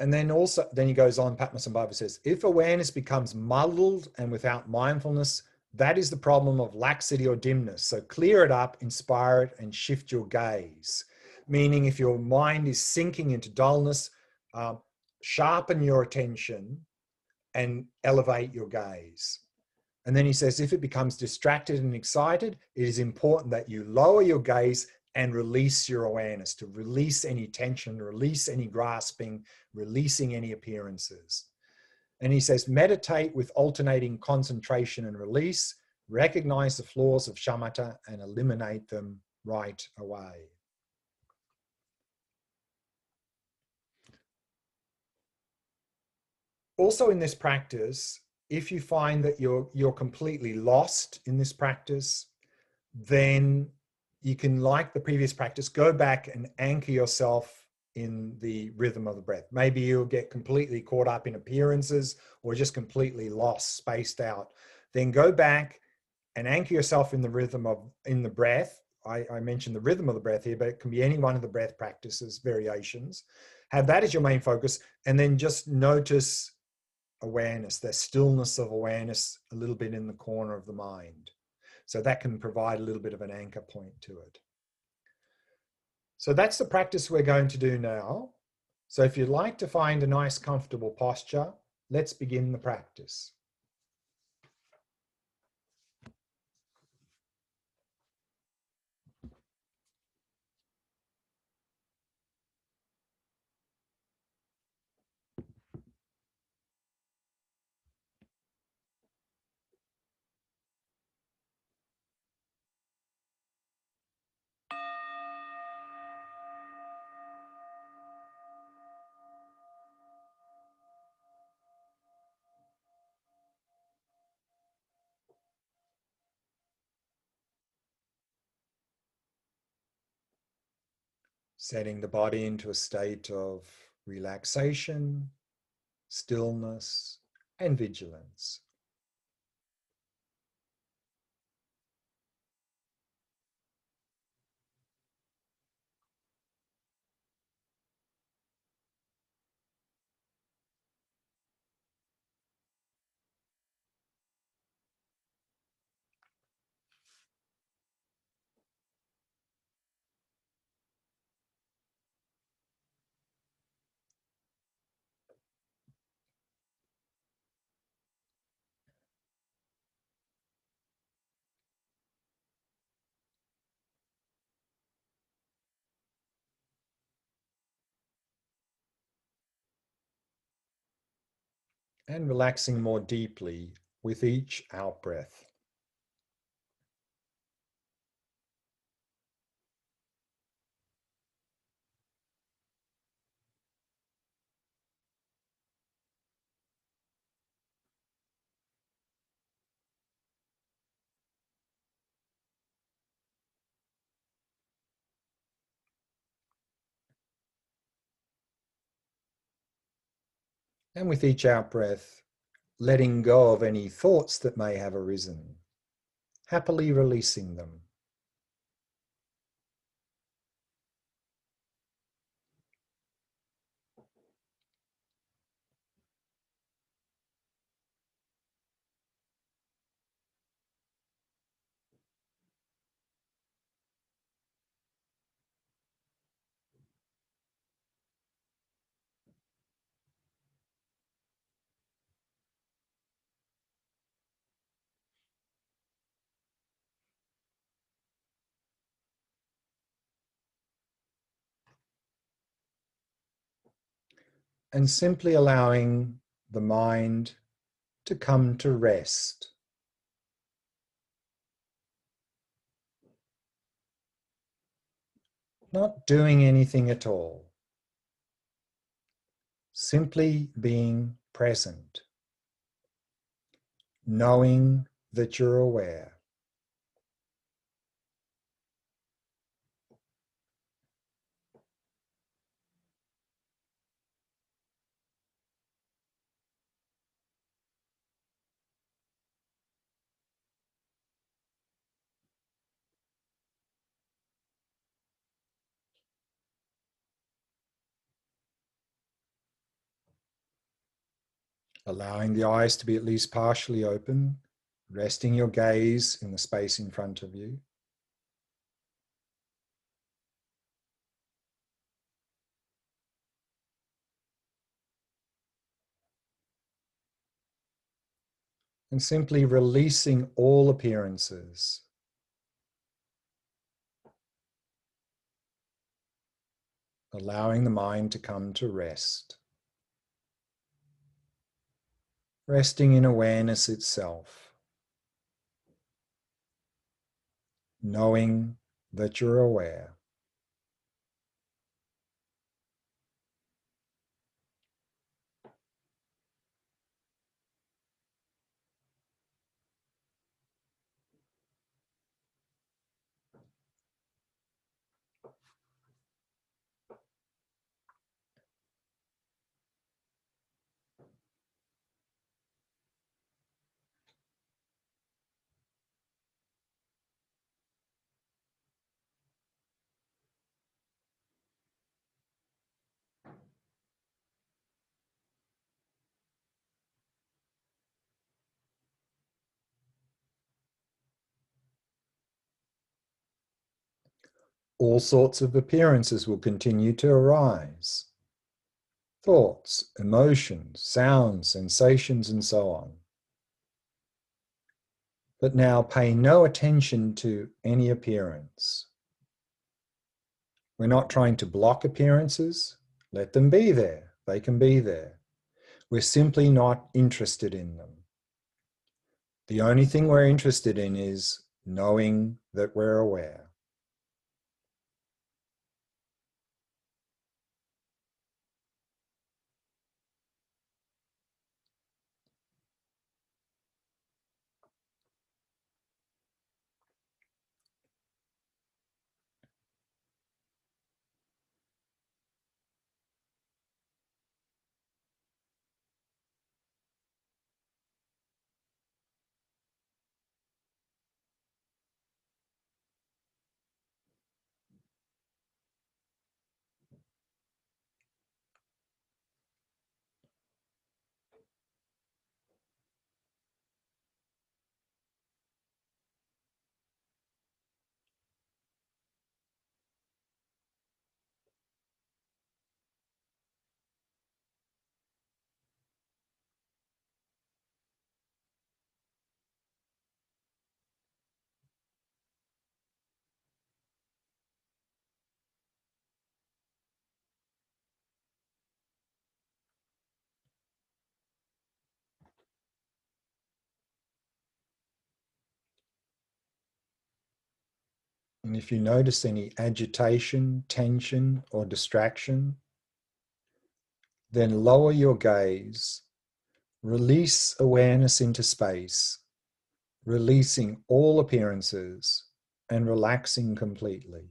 And then he goes on, Padmasambhava says, if awareness becomes muddled and without mindfulness, that is the problem of laxity or dimness. So clear it up, inspire it, and shift your gaze. Meaning if your mind is sinking into dullness, sharpen your attention and elevate your gaze. And then he says, if it becomes distracted and excited, it is important that you lower your gaze and release your awareness, to release any tension, release any grasping, releasing any appearances. And he says, meditate with alternating concentration and release, recognize the flaws of shamatha and eliminate them right away. Also in this practice, if you find that you're completely lost in this practice, then you can, like the previous practice, go back and anchor yourself in the rhythm of the breath. Maybe you'll get completely caught up in appearances or just completely lost, spaced out. Then go back and anchor yourself in the rhythm in the breath. I mentioned the rhythm of the breath here, but it can be any one of the breath practices, variations. Have that as your main focus, and then just notice awareness, the stillness of awareness a little bit in the corner of the mind. So that can provide a little bit of an anchor point to it. So that's the practice we're going to do now. So if you'd like to find a nice, comfortable posture, let's begin the practice. Setting the body into a state of relaxation, stillness, and vigilance. And relaxing more deeply with each out breath. And with each out breath, letting go of any thoughts that may have arisen, happily releasing them. And simply allowing the mind to come to rest. Not doing anything at all. Simply being present. Knowing that you're aware. Allowing the eyes to be at least partially open, resting your gaze in the space in front of you. And simply releasing all appearances. Allowing the mind to come to rest. Resting in awareness itself. Knowing that you're aware. All sorts of appearances will continue to arise. Thoughts, emotions, sounds, sensations, and so on. But now pay no attention to any appearance. We're not trying to block appearances. Let them be there. They can be there. We're simply not interested in them. The only thing we're interested in is knowing that we're aware. And if you notice any agitation, tension, or distraction, then lower your gaze, release awareness into space, releasing all appearances and relaxing completely.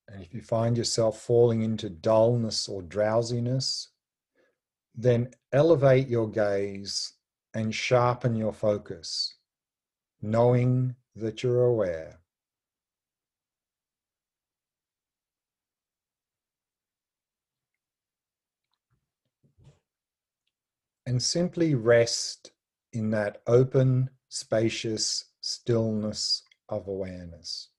And if you find yourself falling into dullness or drowsiness, then elevate your gaze and sharpen your focus, knowing that you're aware. and simply rest in that open, spacious stillness of awareness.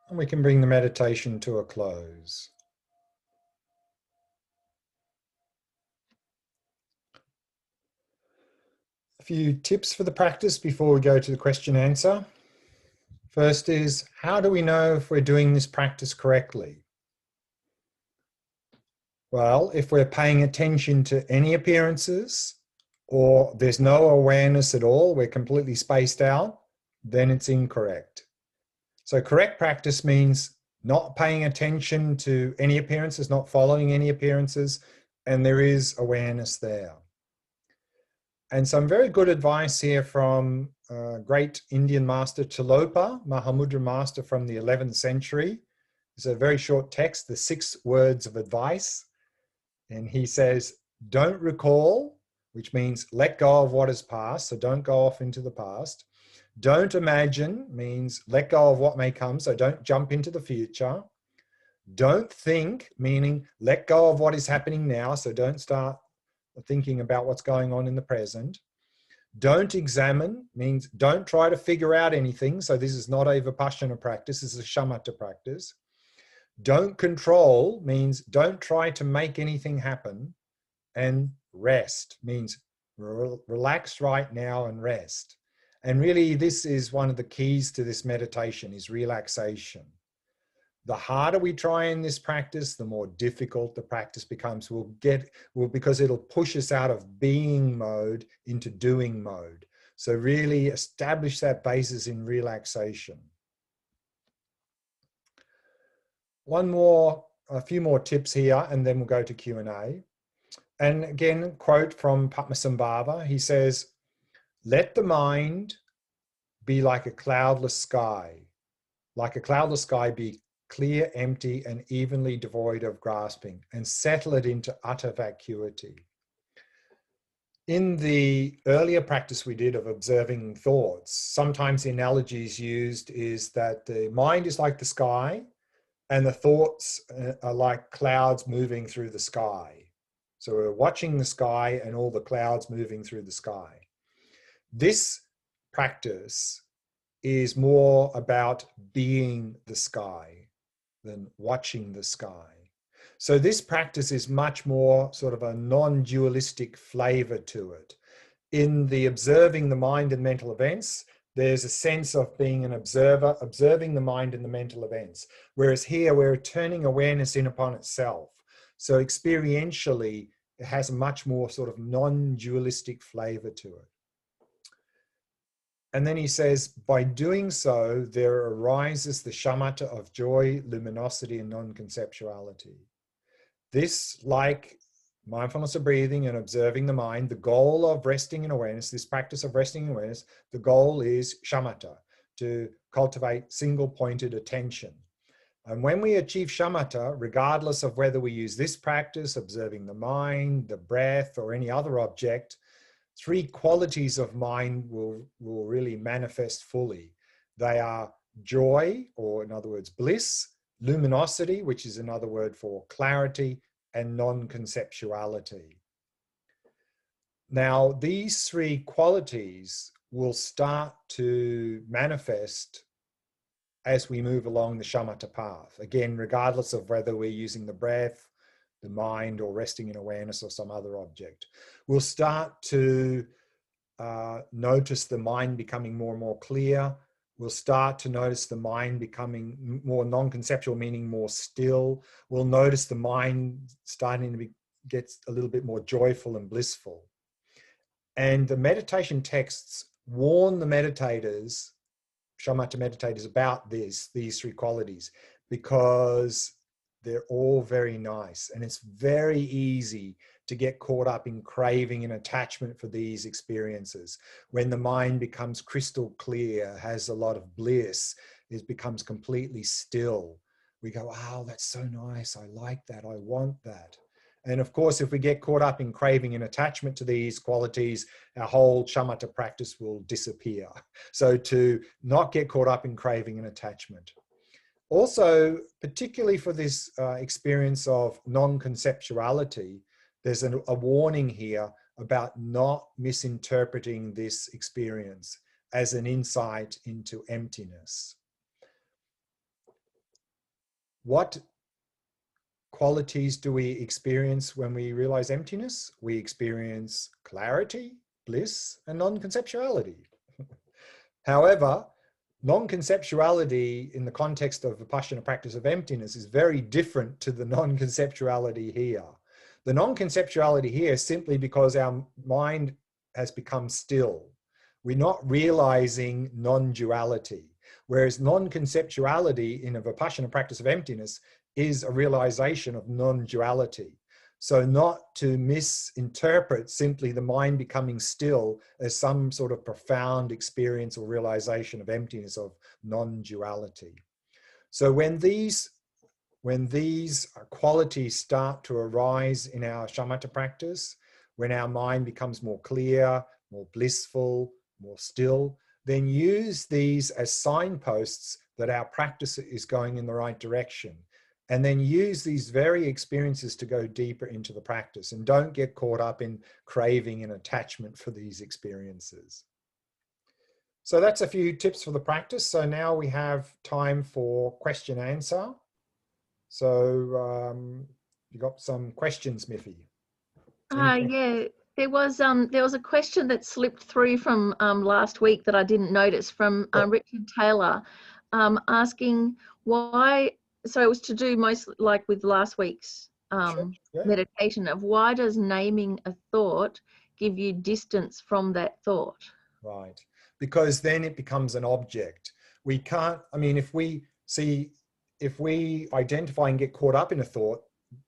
And we can bring the meditation to a close. A few tips for the practice before we go to the question answer. First is, how do we know if we're doing this practice correctly? Well, if we're paying attention to any appearances or there's no awareness at all, we're completely spaced out, then it's incorrect. So correct practice means not paying attention to any appearances, not following any appearances, and there is awareness there. And some very good advice here from great Indian master Tilopa, Mahamudra master from the 11th century. It's a very short text, the 6 words of advice. And he says, don't recall, which means let go of what is past, so don't go off into the past. Don't imagine means let go of what may come, so don't jump into the future. Don't think, meaning let go of what is happening now, so don't start thinking about what's going on in the present. Don't examine means don't try to figure out anything, so this is not a Vipassana practice, this is a Shamatha practice. Don't control means don't try to make anything happen. And rest means relax right now and rest. And really, this is one of the keys to this meditation is relaxation. The harder we try in this practice, the more difficult the practice becomes. Because it'll push us out of being mode into doing mode. So really establish that basis in relaxation. A few more tips here, and then we'll go to Q&A. And again, quote from Padmasambhava, he says, let the mind be like a cloudless sky. Like a cloudless sky, be clear, empty, and evenly devoid of grasping, and settle it into utter vacuity. In the earlier practice we did of observing thoughts, sometimes the analogies used is that the mind is like the sky, and the thoughts are like clouds moving through the sky. So we're watching the sky and all the clouds moving through the sky. This practice is more about being the sky than watching the sky. So this practice is much more sort of a non-dualistic flavor to it. In the observing the mind and mental events, there's a sense of being an observer, observing the mind and the mental events. Whereas here we're turning awareness in upon itself. So experientially, it has a much more sort of non-dualistic flavor to it. And then he says, by doing so, there arises the shamatha of joy, luminosity, and non-conceptuality. This, like mindfulness of breathing and observing the mind, the goal of resting in awareness, this practice of resting in awareness, the goal is shamatha, to cultivate single-pointed attention. And when we achieve shamatha, regardless of whether we use this practice, observing the mind, the breath, or any other object, 3 qualities of mind will really manifest fully. They are joy, or in other words, bliss, luminosity, which is another word for clarity, and non-conceptuality. Now, these 3 qualities will start to manifest as we move along the shamatha path. Again, regardless of whether we're using the breath, the mind, or resting in awareness or some other object. We'll start to notice the mind becoming more and more clear. We'll start to notice the mind becoming more non-conceptual, meaning more still. We'll notice the mind starting to get a little bit more joyful and blissful. And the meditation texts warn the meditators, shamatha meditators, about these 3 qualities, because they're all very nice. And it's very easy to get caught up in craving and attachment for these experiences. When the mind becomes crystal clear, has a lot of bliss, it becomes completely still. We go, oh, that's so nice. I like that. I want that. And of course, if we get caught up in craving and attachment to these qualities, our whole shamatha practice will disappear. So to not get caught up in craving and attachment. Also, particularly for this experience of non-conceptuality, there's a warning here about not misinterpreting this experience as an insight into emptiness. what qualities do we experience when we realize emptiness? We experience clarity, bliss, and non-conceptuality. However, non-conceptuality in the context of Vipassana practice of emptiness is very different to the non-conceptuality here. The non-conceptuality here is simply because our mind has become still. We're not realizing non-duality, whereas non-conceptuality in a Vipassana practice of emptiness is a realization of non-duality. So not to misinterpret simply the mind becoming still as some sort of profound experience or realization of emptiness, of non-duality. So when these qualities start to arise in our shamatha practice, when our mind becomes more clear, more blissful, more still, then use these as signposts that our practice is going in the right direction. And then use these very experiences to go deeper into the practice, and don't get caught up in craving and attachment for these experiences. So that's a few tips for the practice. So now we have time for question answer. So you got some questions, Miffy? Yeah, there was a question that slipped through from last week that I didn't notice from Richard Taylor, asking why. So it was to do most like with last week's meditation of why does naming a thought give you distance from that thought? Right, because then it becomes an object. We can't, I mean, if we identify and get caught up in a thought,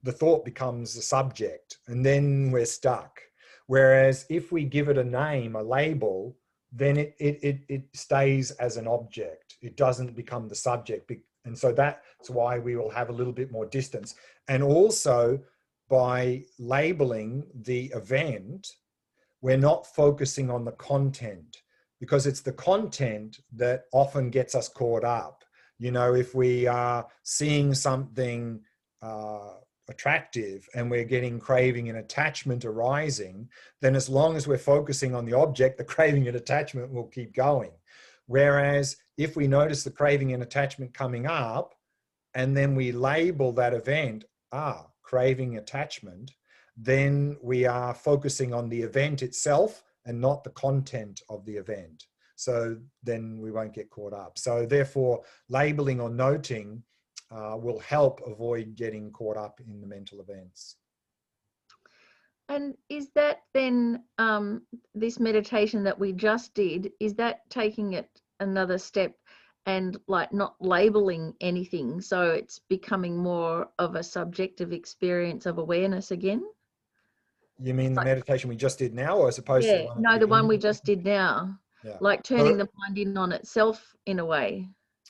the thought becomes a subject, and then we're stuck. Whereas if we give it a name, a label, then it stays as an object. It doesn't become the subject. And so that's why we will have a little bit more distance. And also by labeling the event, we're not focusing on the content, because it's the content that often gets us caught up. You know, if we are seeing something attractive and we're getting craving and attachment arising, then as long as we're focusing on the object, the craving and attachment will keep going. Whereas if we notice the craving and attachment coming up, and then we label that event, craving, attachment, then we are focusing on the event itself and not the content of the event. So then we won't get caught up. So therefore, labeling or noting will help avoid getting caught up in the mental events. And is that then this meditation that we just did, is that taking it another step and like not labeling anything, so it's becoming more of a subjective experience of awareness again? You mean the meditation we just did now, or as opposed to the one? No, the one we just did now. Yeah. Like turning the mind in on itself in a way.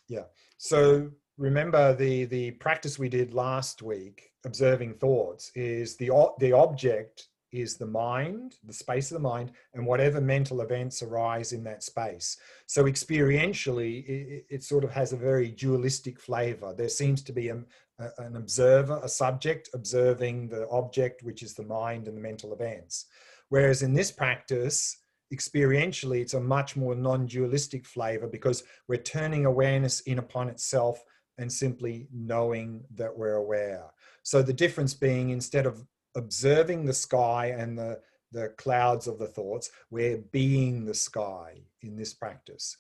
Yeah. So remember the practice we did last week, observing thoughts, is the object is the mind, the space of the mind, and whatever mental events arise in that space. So experientially, it sort of has a very dualistic flavor. There seems to be an observer, a subject observing the object, which is the mind and the mental events. Whereas in this practice, experientially, it's a much more non-dualistic flavor, because we're turning awareness in upon itself and simply knowing that we're aware. So the difference being, instead of observing the sky and the clouds of the thoughts, we're being the sky in this practice.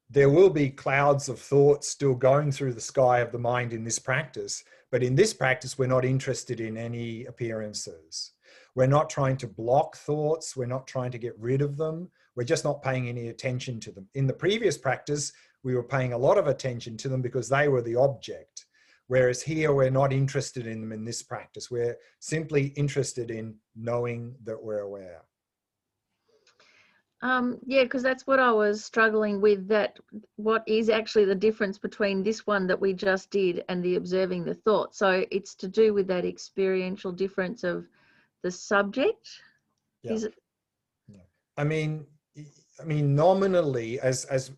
There will be clouds of thoughts still going through the sky of the mind in this practice, but in this practice, we're not interested in any appearances. We're not trying to block thoughts. We're not trying to get rid of them. We're just not paying any attention to them. In the previous practice, we were paying a lot of attention to them because they were the object. Whereas here, we're not interested in them in this practice. We're simply interested in knowing that we're aware. Yeah, because that's what I was struggling with, that what is actually the difference between this one that we just did and the observing the thought. So it's to do with that experiential difference of the subject. Yeah. Is it? Yeah. I mean, nominally, as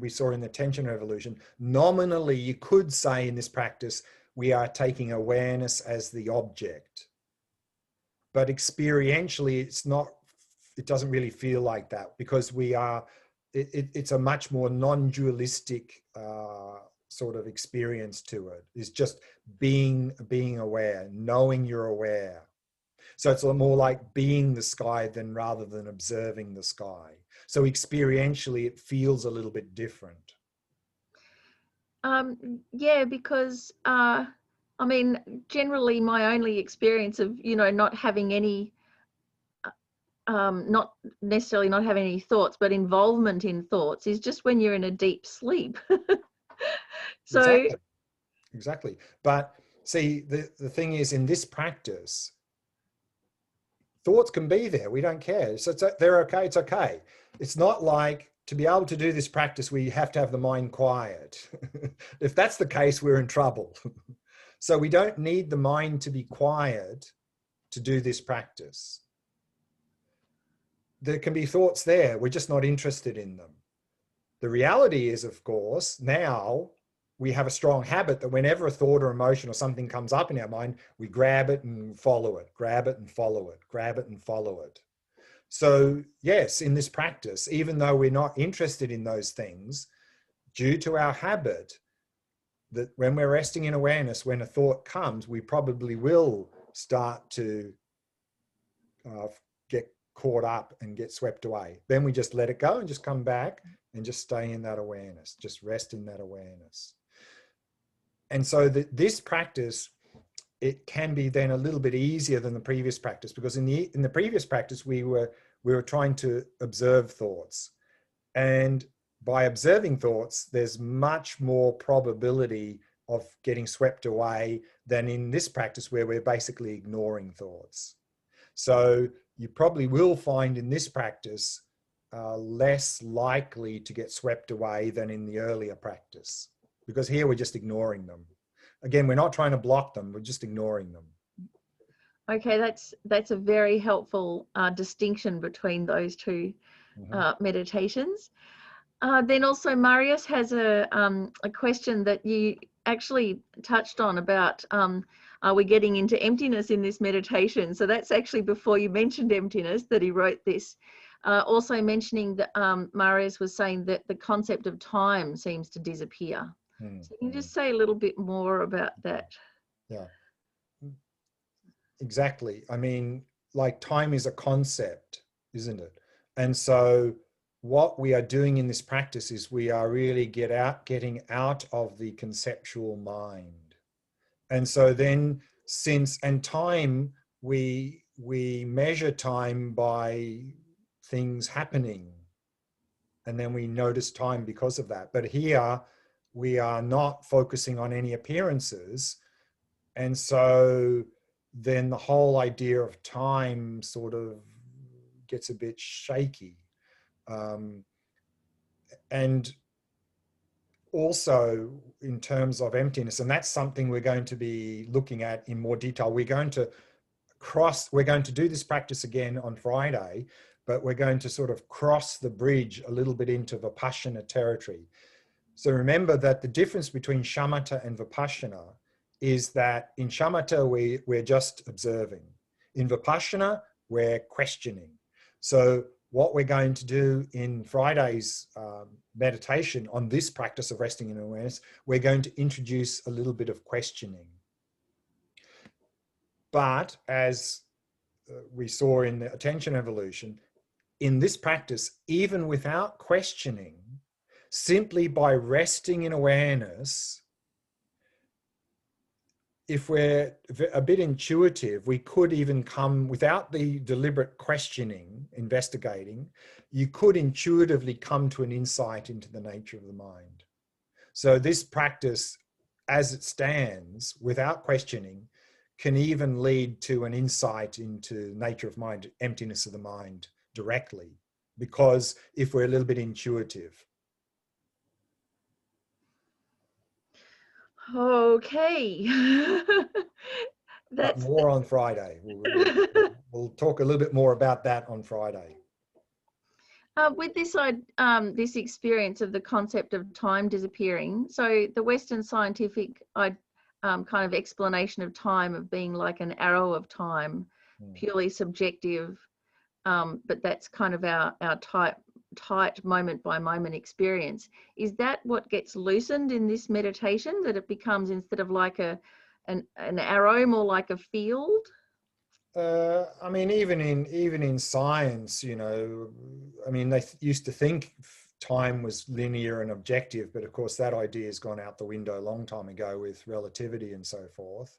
we saw in the attention revolution, nominally, you could say in this practice, we are taking awareness as the object. But experientially, it doesn't really feel like that, because it's a much more non-dualistic sort of experience to it. Is just being aware, knowing you're aware. So it's more like being the sky than rather than observing the sky. So experientially, it feels a little bit different. Yeah, because I mean, generally my only experience of, not having any, not necessarily not having any thoughts, but involvement in thoughts is just when you're in a deep sleep. So, Exactly. But see, the thing is, in this practice, thoughts can be there. We don't care. So they're okay. It's okay. It's not like to be able to do this practice, we have to have the mind quiet. If that's the case, we're in trouble. So we don't need the mind to be quiet to do this practice. There can be thoughts there. We're just not interested in them. The reality is, of course, now we have a strong habit that whenever a thought or emotion or something comes up in our mind, we grab it and follow it, grab it and follow it, grab it and follow it. So yes, in this practice, even though we're not interested in those things, due to our habit, that when we're resting in awareness, when a thought comes, we probably will start to get caught up and get swept away. Then we just let it go and just come back and just stay in that awareness, just rest in that awareness. And so this practice, it can be then a little bit easier than the previous practice, because in the previous practice, we were trying to observe thoughts. And by observing thoughts, there's much more probability of getting swept away than in this practice where we're basically ignoring thoughts. So you probably will find in this practice less likely to get swept away than in the earlier practice, because here we're just ignoring them. Again, we're not trying to block them, we're just ignoring them. Okay, that's a very helpful distinction between those two meditations. Then also Marius has a question that you actually touched on about, are we getting into emptiness in this meditation? So that's actually before you mentioned emptiness that he wrote this. Also mentioning that Marius was saying that the concept of time seems to disappear. So you can just say a little bit more about that. Yeah, exactly. I mean, like time is a concept, isn't it? And so what we are doing in this practice is we are really getting out of the conceptual mind. And so then time, we measure time by things happening, and then we notice time because of that. But here we are not focusing on any appearances. And so then the whole idea of time sort of gets a bit shaky. And also in terms of emptiness, and that's something we're going to be looking at in more detail. We're going to do this practice again on Friday, but we're going to sort of cross the bridge a little bit into Vipassana territory. So remember that the difference between shamatha and Vipassana is that in shamatha, we're just observing. In Vipassana, we're questioning. So what we're going to do in Friday's meditation on this practice of resting in awareness, we're going to introduce a little bit of questioning. But as we saw in the attention evolution, in this practice, even without questioning, simply by resting in awareness, if we're a bit intuitive, we could even come, without the deliberate questioning, investigating, you could intuitively come to an insight into the nature of the mind. So this practice, as it stands, without questioning, can even lead to an insight into nature of mind, emptiness of the mind directly, because if we're a little bit intuitive. Okay. But more on Friday. We'll talk a little bit more about that on Friday. With this experience of the concept of time disappearing, so the Western scientific kind of explanation of time of being like an arrow of time, purely subjective, but that's kind of our type tight moment by moment experience. Is that what gets loosened in this meditation, that it becomes, instead of like an arrow, more like a field? I mean, even in science, you know, I mean, they used to think time was linear and objective, but of course that idea has gone out the window a long time ago with relativity and so forth.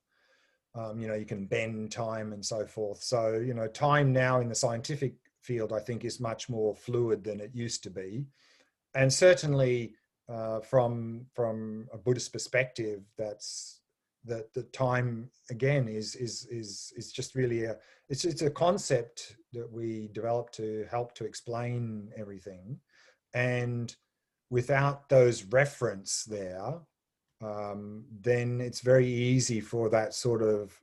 You know, you can bend time and so forth. So, you know, time now in the scientific field, I think, is much more fluid than it used to be. And certainly from a Buddhist perspective, that's that the time again is just really it's a concept that we developed to help to explain everything. And without those reference there, then it's very easy for that sort of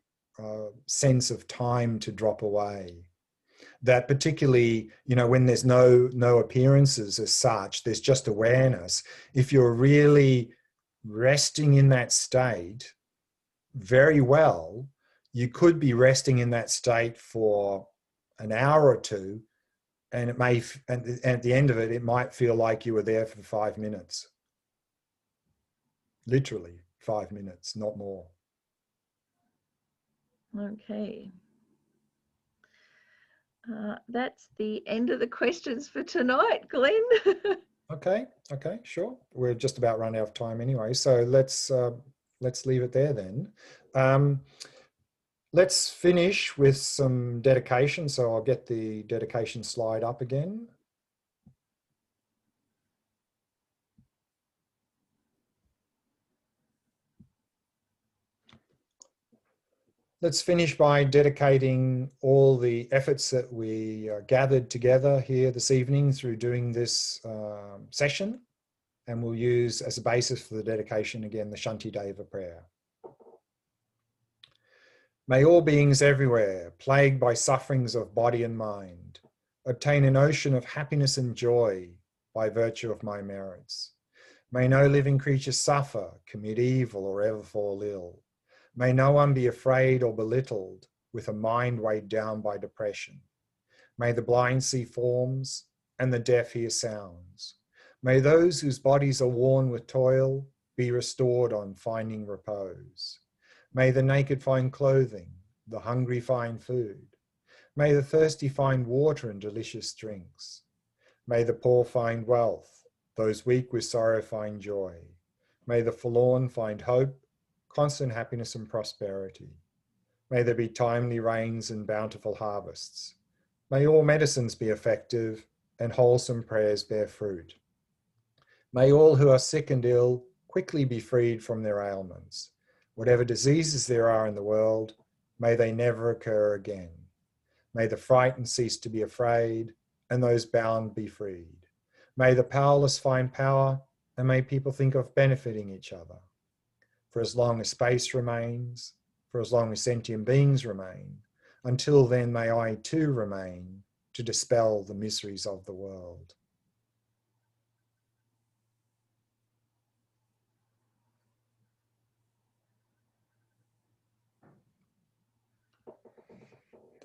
sense of time to drop away. That particularly, you know, when there's no appearances as such, there's just awareness. If you're really resting in that state very well, you could be resting in that state for an hour or two, and it may, and at the end of it, it might feel like you were there for 5 minutes. Literally 5 minutes, not more. Okay. That's the end of the questions for tonight, Glenn. Okay, sure. We're just about run out of time anyway, so let's leave it there then. Let's finish with some dedication. So I'll get the dedication slide up again. Let's finish by dedicating all the efforts that we gathered together here this evening through doing this session. And we'll use as a basis for the dedication again, the Shantideva prayer. May all beings everywhere, plagued by sufferings of body and mind, obtain an ocean of happiness and joy by virtue of my merits. May no living creature suffer, commit evil, or ever fall ill. May no one be afraid or belittled with a mind weighed down by depression. May the blind see forms and the deaf hear sounds. May those whose bodies are worn with toil be restored on finding repose. May the naked find clothing, the hungry find food. May the thirsty find water and delicious drinks. May the poor find wealth, those weak with sorrow find joy. May the forlorn find hope, constant happiness and prosperity. May there be timely rains and bountiful harvests. May all medicines be effective and wholesome prayers bear fruit. May all who are sick and ill quickly be freed from their ailments. Whatever diseases there are in the world, may they never occur again. May the frightened cease to be afraid, and those bound be freed. May the powerless find power, and may people think of benefiting each other. For as long as space remains, for as long as sentient beings remain, until then may I too remain to dispel the miseries of the world.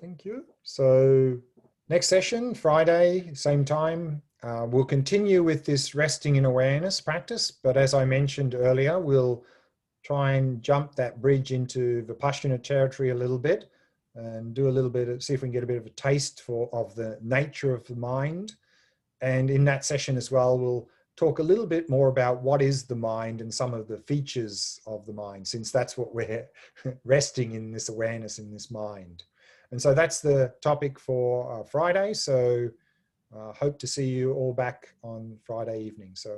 Thank you. So next session, Friday, same time, we'll continue with this resting in awareness practice. But as I mentioned earlier, we'll try and jump that bridge into Vipassana territory a little bit and do a little bit of, see if we can get a bit of a taste of the nature of the mind. And in that session as well, we'll talk a little bit more about what is the mind and some of the features of the mind, since that's what we're resting in, this awareness in this mind. And so that's the topic for Friday. So hope to see you all back on Friday evening. So